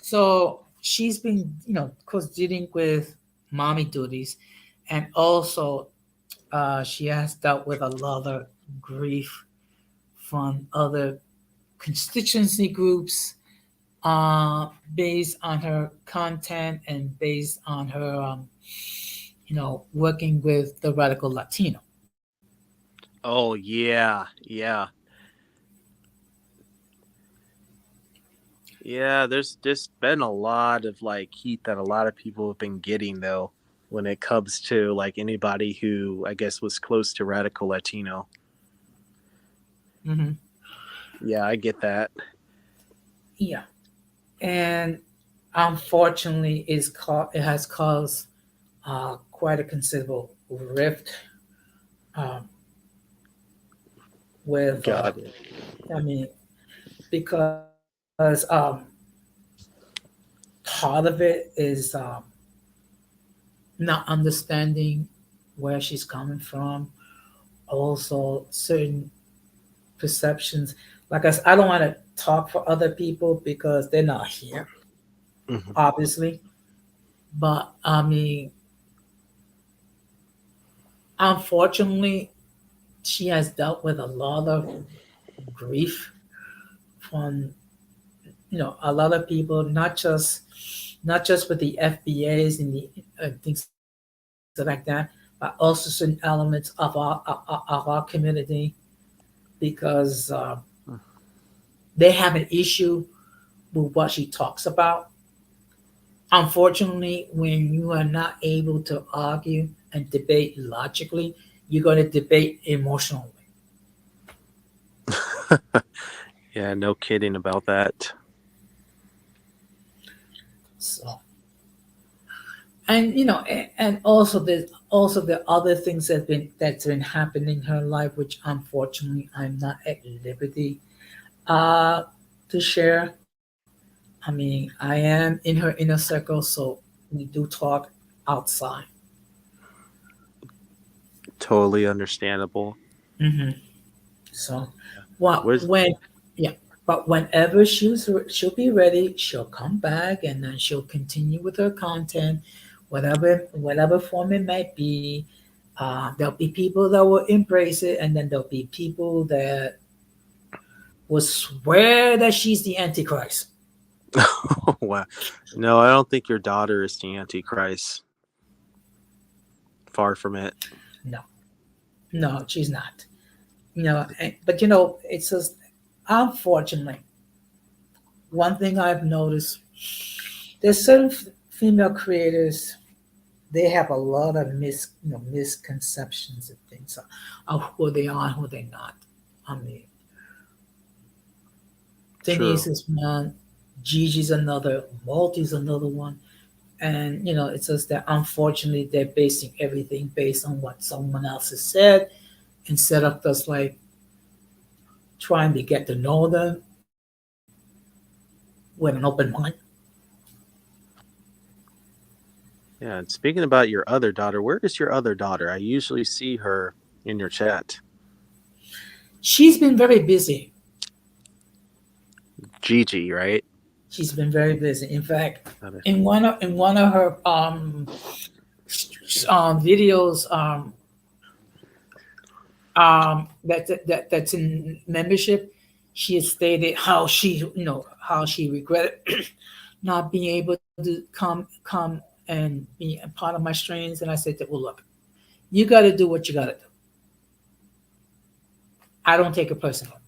So she's been, of course, dealing with mommy duties, and also she has dealt with a lot of grief from other constituency groups, based on her content and based on her, working with the radical Latino. Oh yeah, yeah, yeah. There's been a lot of like heat that a lot of people have been getting though when it comes to like anybody who I guess was close to radical Latino. Hmm. Yeah, I get that. Yeah, and unfortunately, it has caused quite a considerable rift um, with. Got it. I mean, because part of it is not understanding where she's coming from. Also, certain perceptions. Like I don't want to talk for other people because they're not here, Mhm. obviously. But I mean, unfortunately, she has dealt with a lot of grief from a lot of people, not just with the FBAs and the things like that, but also certain elements of our community because they have an issue with what she talks about. Unfortunately, when you are not able to argue and debate logically, you're going to debate emotionally. Yeah, no kidding about that. So, and and also the other things that's been happening in her life, which unfortunately I'm not at liberty uh, to share. I mean, I am in her inner circle, so we do talk outside. Totally understandable. Hmm. So, what Where's when yeah, but whenever she'll be ready, she'll come back and then she'll continue with her content, whatever form it might be. There'll be people that will embrace it, and then there'll be people that will swear that she's the Antichrist. wow? No, I don't think your daughter is the Antichrist. Far from it. No, no, she's not. But it's just unfortunately one thing I've noticed. There's certain female creators. They have a lot of misconceptions and things of who they are and who they're not. I mean, Denise True. is one, Gigi's another, Malty's another one, and it's just that unfortunately they're basing everything based on what someone else has said instead of just like trying to get to know them with an open mind. Yeah, and speaking about your other daughter, where is your other daughter? I usually see her in your chat. She's been very busy. Gigi, right? She's been very busy. In fact, Got it. in one of her videos that's in membership, she has stated how she regretted not being able to come and be a part of my streams. And I said that, well, look, you got to do what you got to do. I don't take it personal.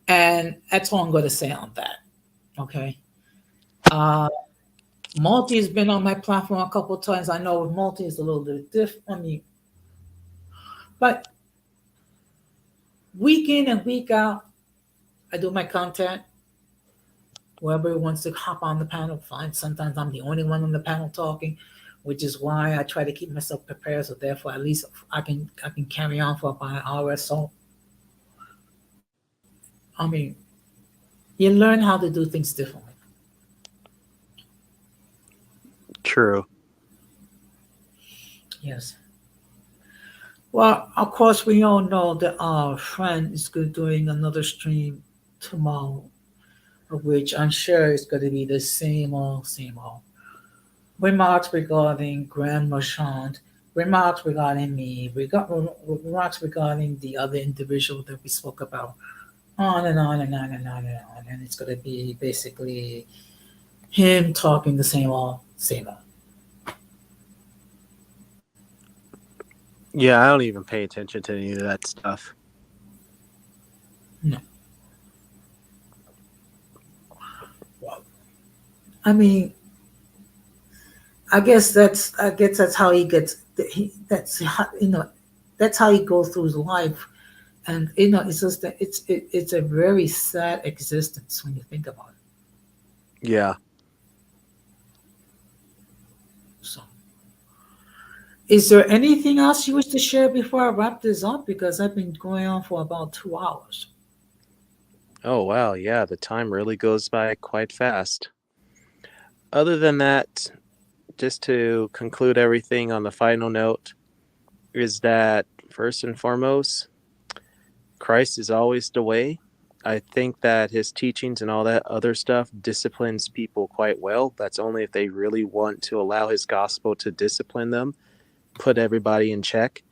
And that's all I'm going to say on that. Okay. Uh, Multi has been on my platform a couple of times. I know Multi is a little bit different. I mean, but week in and week out, I do my content. Whoever wants to hop on the panel, fine. Sometimes I'm the only one on the panel talking, which is why I try to keep myself prepared. So therefore, at least I can carry on for about an hour or so. I mean, you learn how to do things differently. True. Yes. Well, of course, we all know that our friend is doing another stream tomorrow, of which I'm sure is going to be the same old, same old. Remarks regarding Grand Marchand remarks regarding me, remarks regarding the other individual that we spoke about, on and on and on and on and on. And it's going to be basically him talking the same old, same old. Yeah, I don't even pay attention to any of that stuff. No. I mean, I guess that's how he gets. That's how, that's how he goes through his life, and it's just that it's a very sad existence when you think about it. Yeah. So, is there anything else you wish to share before I wrap this up? Because I've been going on for about 2 hours. Oh, wow. Yeah, the time really goes by quite fast. Other than that, just to conclude everything on the final note, is that first and foremost, Christ is always the way. I think that his teachings and all that other stuff disciplines people quite well. That's only if they really want to allow his gospel to discipline them, put everybody in check,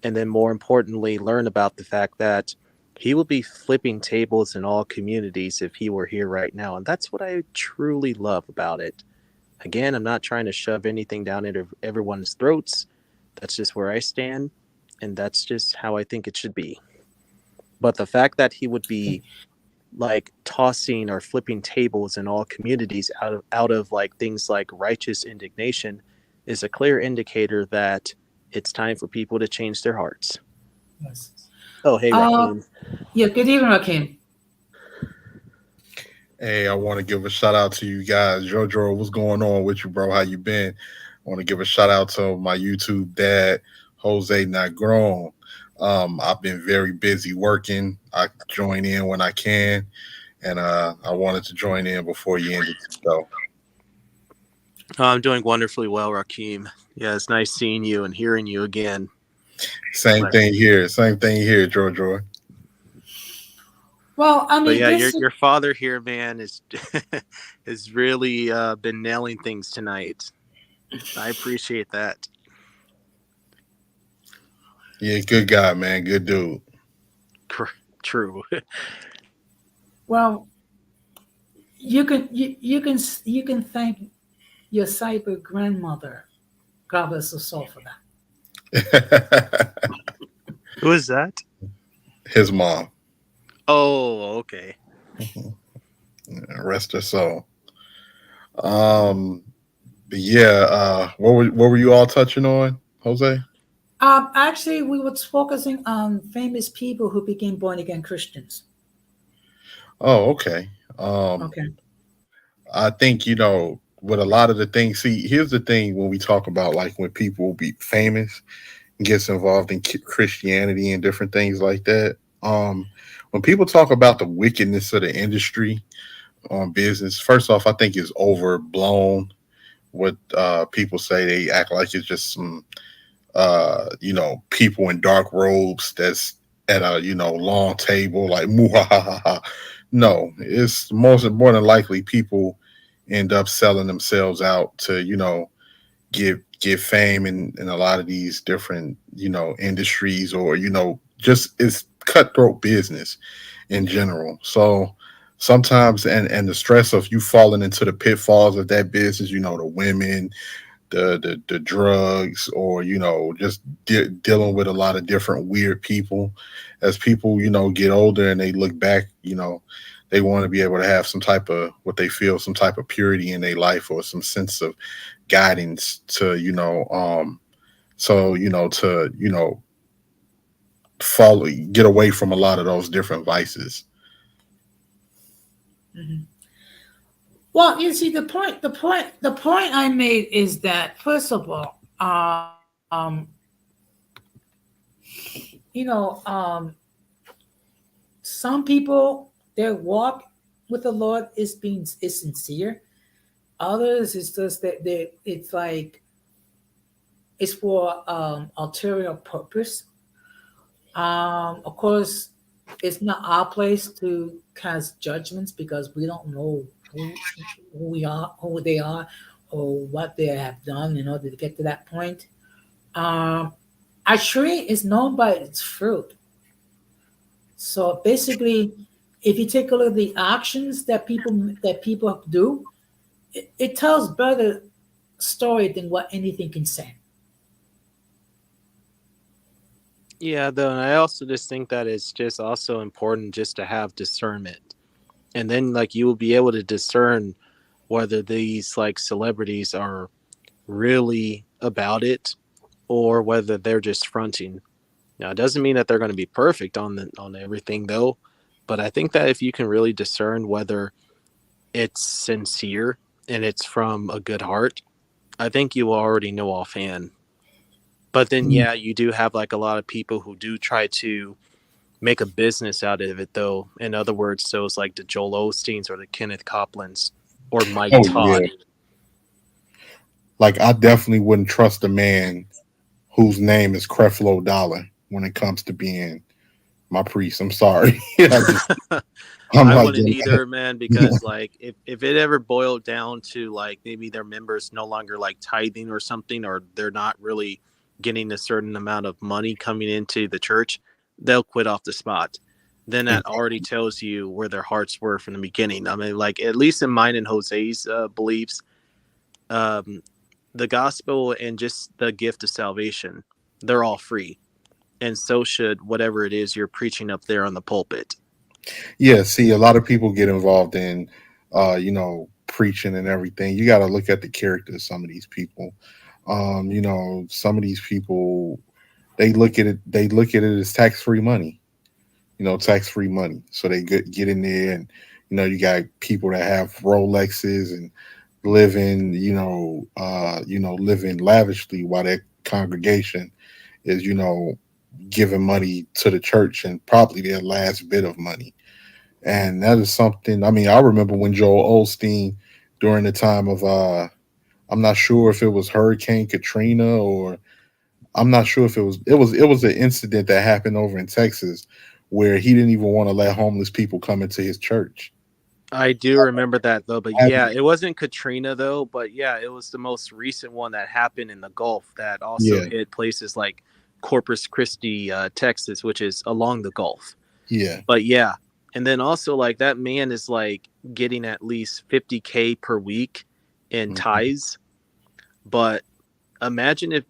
and then more importantly, learn about the fact that he will be flipping tables in all communities if he were here right now. And that's what I truly love about it. Again, I'm not trying to shove anything down into everyone's throats. That's just where I stand, and that's just how I think it should be. But the fact that he would be like tossing or flipping tables in all communities out of like things like righteous indignation is a clear indicator that it's time for people to change their hearts. Yes. Oh, hey, Raheem. Yeah, good evening, Raheem. Hey, I want to give a shout out to you guys. Jojo, what's going on with you, bro? How you been? I want to give a shout out to my YouTube dad, Jose Negron. I've been very busy working. I join in when I can, and I wanted to join in before you ended the show. I'm doing wonderfully well, Raheem. Yeah, it's nice seeing you and hearing you again. Same thing here, Jojo. Well, I mean, but yeah, your father here, man, is has really been nailing things tonight. I appreciate that. Yeah, good guy, man. Good dude. True. Well, you can thank your cyber grandmother. God bless her soul for that. Who is that? His mom. Oh, okay. Rest her soul. But yeah, what were you all touching on, Jose? Actually, we were focusing on famous people who became born again Christians. Oh, okay. Okay. I think with a lot of the things. See, here's the thing: when we talk about like when people be famous, and gets involved in Christianity and different things like that. When people talk about the wickedness of the industry on business, first off, I think it's overblown. What people say, they act like it's just some people in dark robes that's at a long table like muhahaha. No, it's more than likely people end up selling themselves out to get fame in a lot of these different industries, or just it's cutthroat business in general. So sometimes and the stress of you falling into the pitfalls of that business, the women, the drugs, or just dealing with a lot of different weird people. As people get older and they look back, they want to be able to have some type of what they feel, some type of purity in their life, or some sense of guidance to follow, get away from a lot of those different vices. Mm-hmm. Well, you see, the point I made is that, first of all, some people, their walk with the Lord is sincere. Others, it's just that it's for ulterior purpose. Of course, it's not our place to cast judgments because we don't know who they are, or what they have done in order to get to that point. Um, a tree is known by its fruit. So basically, if you take a look at the actions that people do, it tells better story than what anything can say. Yeah, though, and I also just think that it's just also important just to have discernment. And then like you will be able to discern whether these like celebrities are really about it or whether they're just fronting. Now, it doesn't mean that they're going to be perfect on everything though, but I think that if you can really discern whether it's sincere and it's from a good heart, I think you will already know offhand. But then, yeah, you do have like a lot of people who do try to make a business out of it, though. In other words, those like the Joel Osteens or the Kenneth Copelands or Mike Oh yeah. Todd. Like I definitely wouldn't trust a man whose name is Creflo Dollar when it comes to being my priest. I'm sorry. I'm I like, wouldn't either, man, because like if it ever boiled down to like maybe their members no longer like tithing or something, or they're not really getting a certain amount of money coming into the church, they'll quit off the spot. Then that already tells you where their hearts were from the beginning. I mean, like at least in mine and Jose's beliefs, um, the gospel and just the gift of salvation, they're all free, and so should whatever it is you're preaching up there on the pulpit. yeah, see, a lot of people get involved in, preaching and everything. You got to look at the character of some of these people. Some of these people, they look at it as tax free money. Tax free money. So they get in there, and you got people that have Rolexes and living, living lavishly while their congregation is, giving money to the church and probably their last bit of money. And that is something. I mean, I remember when Joel Osteen, during the time of I'm not sure if it was Hurricane Katrina, or I'm not sure if it was an incident that happened over in Texas where he didn't even want to let homeless people come into his church. I do remember that though, but And- yeah, it wasn't Katrina though, but yeah, it was the most recent one that happened in the Gulf that also Yeah. hit places like Corpus Christi, Texas, which is along the Gulf. Yeah. But yeah, and then also like that man is like getting at least 50K per week in Mhm. tithes. But imagine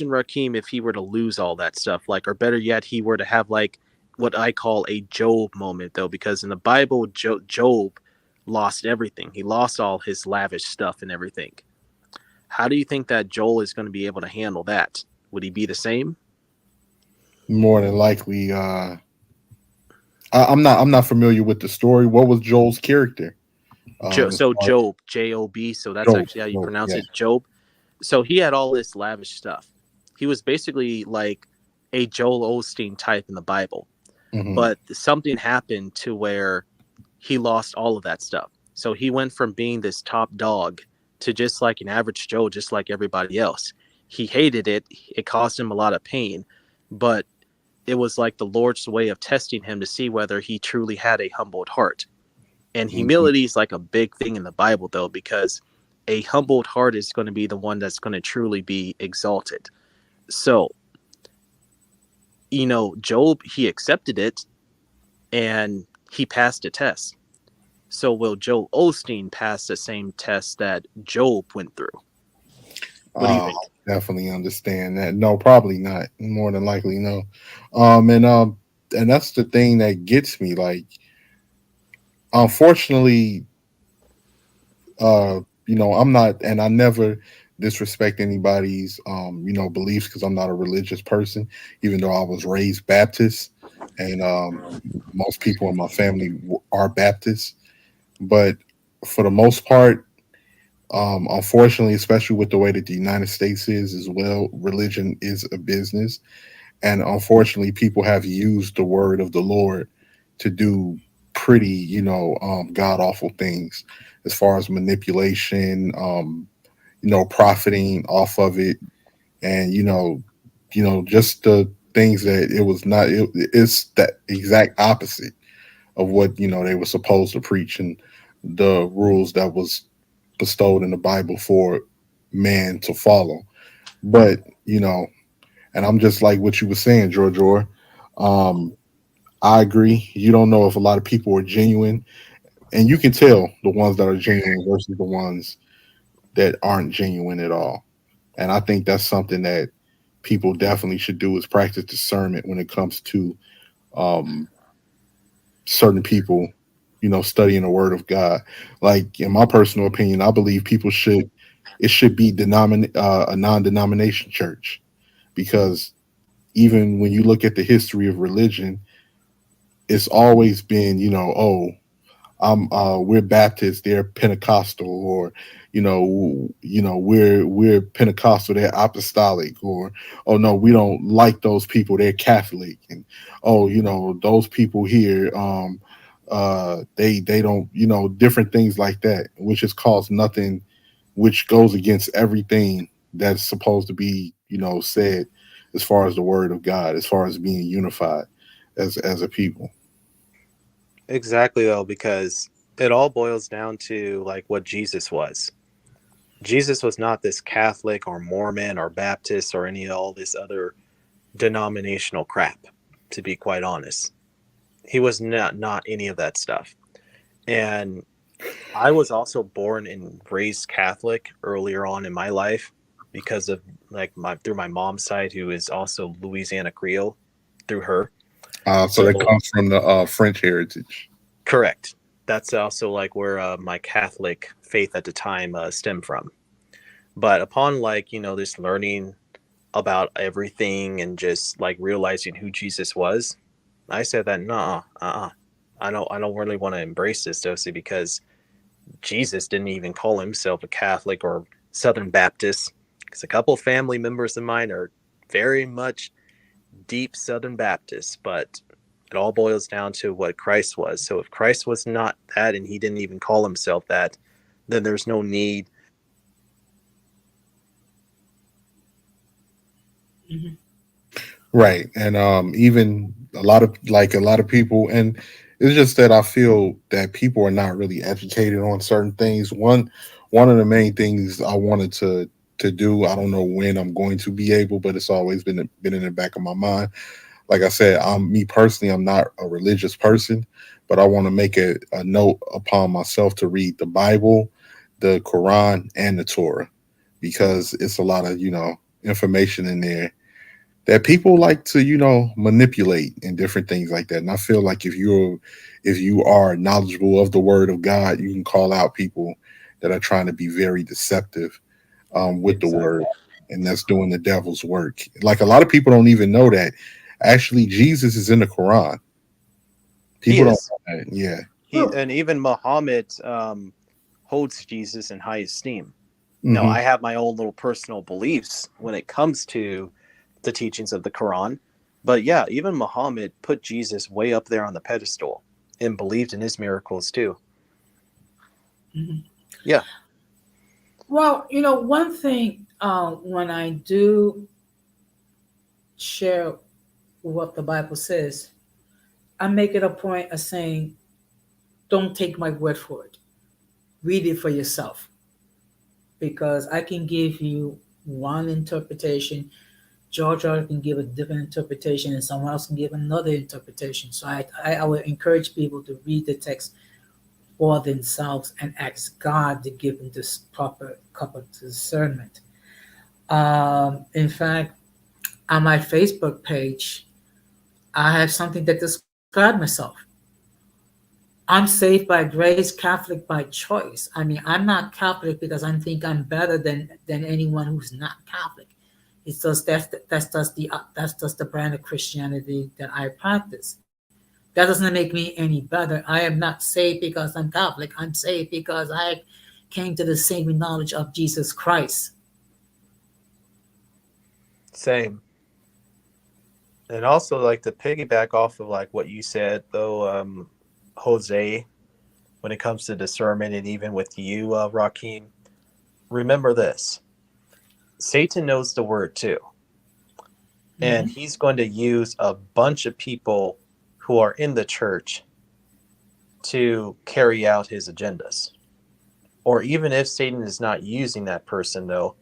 Raheem if he were to lose all that stuff, like, or better yet, he were to have like what I call a Job moment though, because in the Bible, Job lost everything. He lost all his lavish stuff and everything. How do you think that Joel is going to be able to handle that? Would he be the same? More than likely, I'm not familiar with the story. What was Joel's character? So Job, Job. So that's Job, actually how you pronounce yeah. it, Job. So he had all this lavish stuff. He was basically like a Joel Osteen type in the Bible. Mhm. But something happened to where he lost all of that stuff. So he went from being this top dog to just like an average Joe, just like everybody else. He hated it. It caused him a lot of pain, but it was like the Lord's way of testing him to see whether he truly had a humbled heart. And humility is like a big thing in the Bible, though, because a humbled heart is going to be the one that's going to truly be exalted. So, Job, he accepted it and he passed a test. So will Joel Osteen pass the same test that Job went through? What do you think? Definitely understand that. No, probably not. More than likely, no. And that's the thing that gets me. Like, unfortunately, I'm not, and I never disrespect anybody's, beliefs, because I'm not a religious person, even though I was raised Baptist, and most people in my family are Baptists. But for the most part, unfortunately, especially with the way that the United States is as well, religion is a business. And unfortunately, people have used the word of the Lord to do pretty, god awful things, as far as manipulation, profiting off of it, and just the things that it was not. It's that exact opposite of what they were supposed to preach, and the rules that was bestowed in the Bible for man to follow. But you know, and I'm just like what you were saying, George. I agree. You don't know if a lot of people are genuine, and you can tell the ones that are genuine versus the ones that aren't genuine at all. And I think that's something that people definitely should do is practice discernment when it comes to um, certain people, studying the Word of God. Like in my personal opinion, I believe people should it should be a non-denomination church because even when you look at the history of religion, it's always been, oh, we're Baptist, they're Pentecostal, or we're Pentecostal, they're apostolic, or oh no, we don't like those people, they're Catholic, and oh, those people here, they don't, different things like that, which has caused nothing, which goes against everything that's supposed to be, said as far as the word of God, as far as being unified as a people. Exactly, though, because it all boils down to like what Jesus was. Jesus was not this Catholic or Mormon or Baptist or any of all this other denominational crap, to be quite honest. He was not any of that stuff. And I was also born and raised Catholic earlier on in my life because of like through my mom's side, who is also Louisiana Creole through her. So So that comes from the French heritage. correct. That's also like where my Catholic faith at the time stemmed from. But upon like, this learning about everything and just like realizing who Jesus was, I said that nah, I don't really want to embrace this, Dosi, because Jesus didn't even call himself a Catholic or Southern Baptist. Because a couple family members of mine are very much deep Southern Baptists, but it all boils down to what Christ was. So if Christ was not that and he didn't even call himself that, then there's no need. Mhm. Right. And even a lot of people, and it's just that I feel that people are not really educated on certain things. One of the main things I wanted to do, I don't know when I'm going to be able, but it's always been in the back of my mind. Like I said, me personally, I'm not a religious person, but I want to make a note upon myself to read the Bible, the Quran, and the Torah because it's a lot of, information in there that people like to, manipulate and different things like that. And I feel like if you are knowledgeable of the word of God, you can call out people that are trying to be very deceptive with the word, Exactly. and that's doing the devil's work. Like a lot of people don't even know that actually Jesus is in the Quran. He People don't is. know that. Yeah. Well, And even Muhammad holds Jesus in high esteem. No, Hmm. I have my own little personal beliefs when it comes to the teachings of the Quran. But yeah, even Muhammad put Jesus way up there on the pedestal and believed in his miracles too. mhm. Yeah. Well, one thing when I do share what the Bible says, I make it a point of saying, don't take my word for it. Read it for yourself because I can give you one interpretation. Georgia can give a different interpretation, and someone else can give another interpretation. So I would encourage people to read the text for themselves and ask God to give them this proper cup of discernment. In fact, on my Facebook page, I have something that describes myself. I'm saved by grace, Catholic by choice. I mean, I'm not Catholic because I think I'm better than anyone who's not Catholic. It's just that's just the brand of Christianity that I practice. That doesn't make me any better. I am not saved because I'm Catholic. I'm saved because I came to the saving knowledge of Jesus Christ. Same. And also like to piggyback off of like what you said though, Jose, when it comes to discernment and even with you, Raheem, remember this. Satan knows the word too. And Mhm. he's going to use a bunch of people who are in the church to carry out his agendas. Or even if Satan is not using that person, though,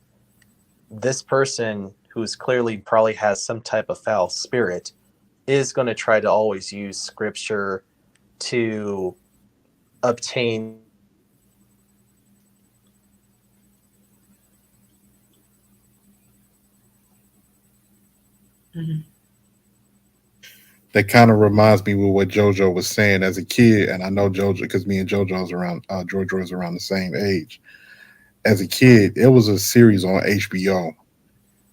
this person who's clearly probably has some type of foul spirit, is going to try to always use scripture to obtain Mhm. That kind of reminds me with what JoJo was saying as a kid, and I know JoJo because me and JoJo's around JoJo's around the same age. As a kid, it was a series on HBO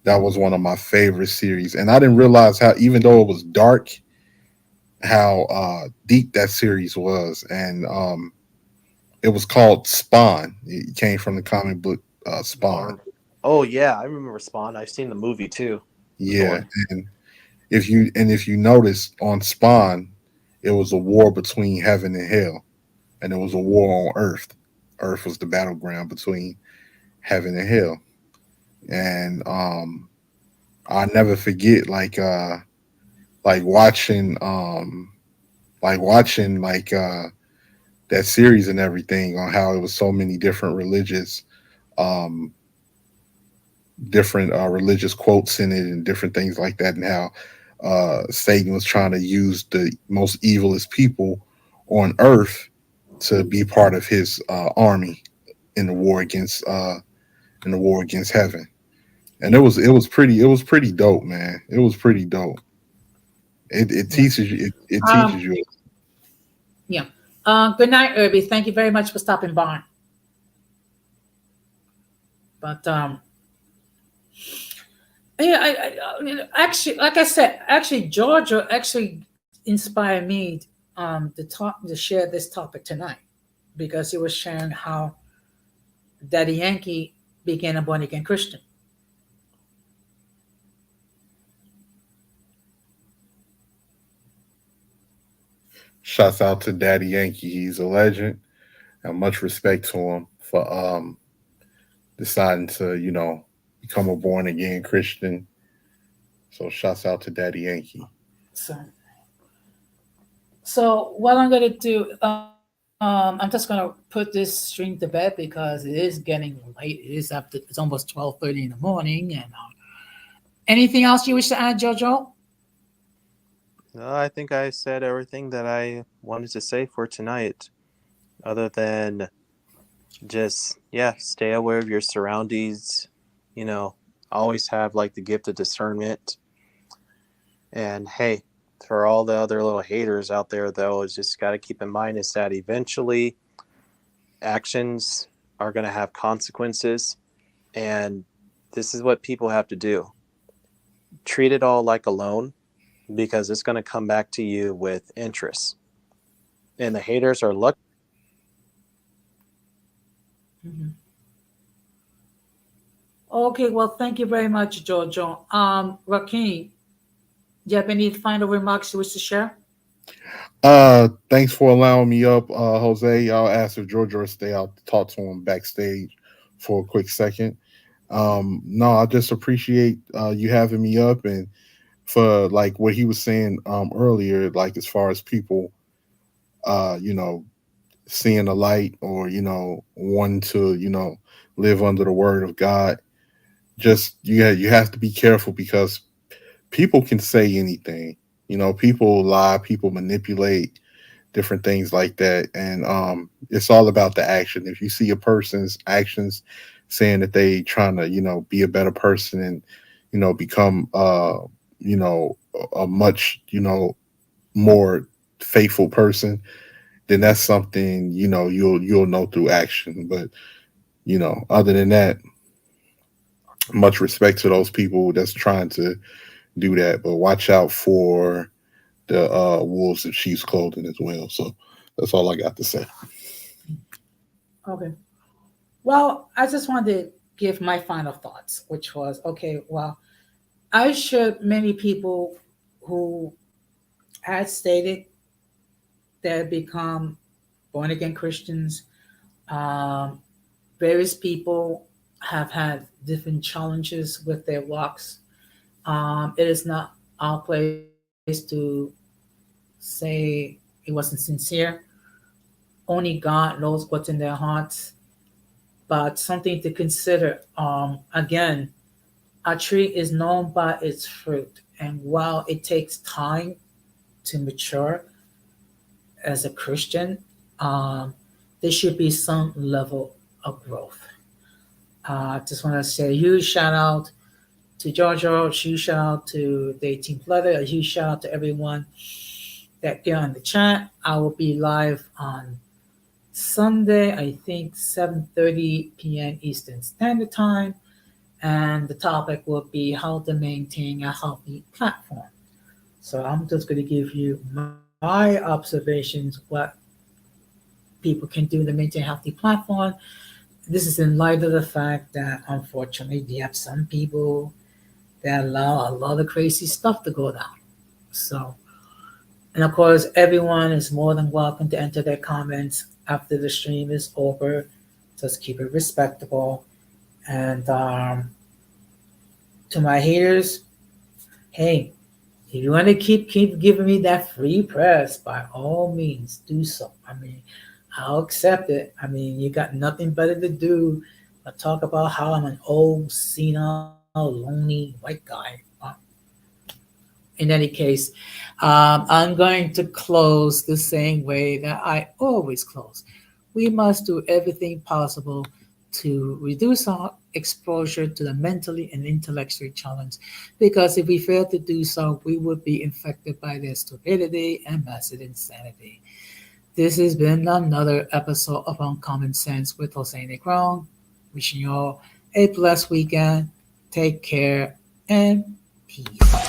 that was one of my favorite series, and I didn't realize how, even though it was dark, how deep that series was, and it was called Spawn. It came from the comic book Spawn. Oh yeah, I remember Spawn. I've seen the movie too. Yeah, and if you notice on Spawn, it was a war between heaven and hell, and it was a war on Earth. Earth was the battleground between heaven and hell, and I'll never forget like watching that series and everything on how it was so many different um religious quotes in it and different things like that, and how Satan was trying to use the most evilest people on earth to be part of his army in the war against heaven. And it was pretty dope, man. It was pretty dope. It teaches you it teaches you. Yeah. Good night, Irby. Thank you very much for stopping by. But yeah, actually, like I said, actually, Georgia actually inspired me to share this topic tonight, because he was sharing how Daddy Yankee became a born again Christian. Shouts out to Daddy Yankee. He's a legend, and much respect to him for deciding to, become a born again Christian. So shouts out to Daddy Yankee. So, what I'm gonna do, I'm just gonna put this stream to bed because it is getting late. It's almost 12:30 in the morning. And anything else you wish to add, Jojo? No, I think I said everything that I wanted to say for tonight, other than just, stay aware of your surroundings, always have like the gift of discernment. And hey, for all the other little haters out there, though, is just got to keep in mind is that eventually actions are going to have consequences. And this is what people have to do. Treat it all like a loan, because it's going to come back to you with interest. And the haters are lucky. Mm-hmm. Okay, well, thank you very much, Jojo. Rakeem, do you have any final remarks you wish to share? Thanks for allowing me up, Jose. I'll ask if George will stay out to talk to him backstage for a quick second. No, I just appreciate you having me up, and for like what he was saying earlier, like as far as people seeing the light, or wanting to live under the word of God. Just you have to be careful, because people can say anything. People lie, people manipulate, different things like that, and it's all about the action. If you see a person's actions saying that they trying to be a better person, and become a much more faithful person, then that's something you'll know through action. But other than that, much respect to those people that's trying to do that, but watch out for the wolves in sheep's clothing as well. So that's all I got to say. Okay. Well, I just wanted to give my final thoughts, which was, okay, well, I shared many people who had stated they had become born again Christians. Um, Various people have had different challenges with their walks. It is not our place to say it wasn't sincere. Only God knows what's in their hearts. But something to consider. Again, A tree is known by its fruit, and while it takes time to mature as a Christian, um, there should be some level of growth. I just want to say a huge shout out to Jojo, a huge shout out to the 18th letter, a huge shout out to everyone that get on the chat. I will be live on Sunday, I think 7:30 p.m. Eastern Standard Time, and the topic will be how to maintain a healthy platform. So I'm just going to give you my observations, what people can do to maintain a healthy platform. This is in light of the fact that unfortunately you have some people that allow a lot of crazy stuff to go down. So, and of course, everyone is more than welcome to enter their comments after the stream is over. Just keep it respectable. And to my haters, hey, if you want to keep giving me that free press, by all means, do so. I mean, I'll accept it. I mean, you got nothing better to do but talk about how I'm an old, senile, lonely white guy. In any case, I'm going to close the same way that I always close. We must do everything possible to reduce our exposure to the mentally and intellectually challenged, because if we fail to do so, we would be infected by their stupidity and massive insanity. This has been another episode of Uncommon Sense with Jose Negron. Wishing you all a blessed weekend. Take care and peace.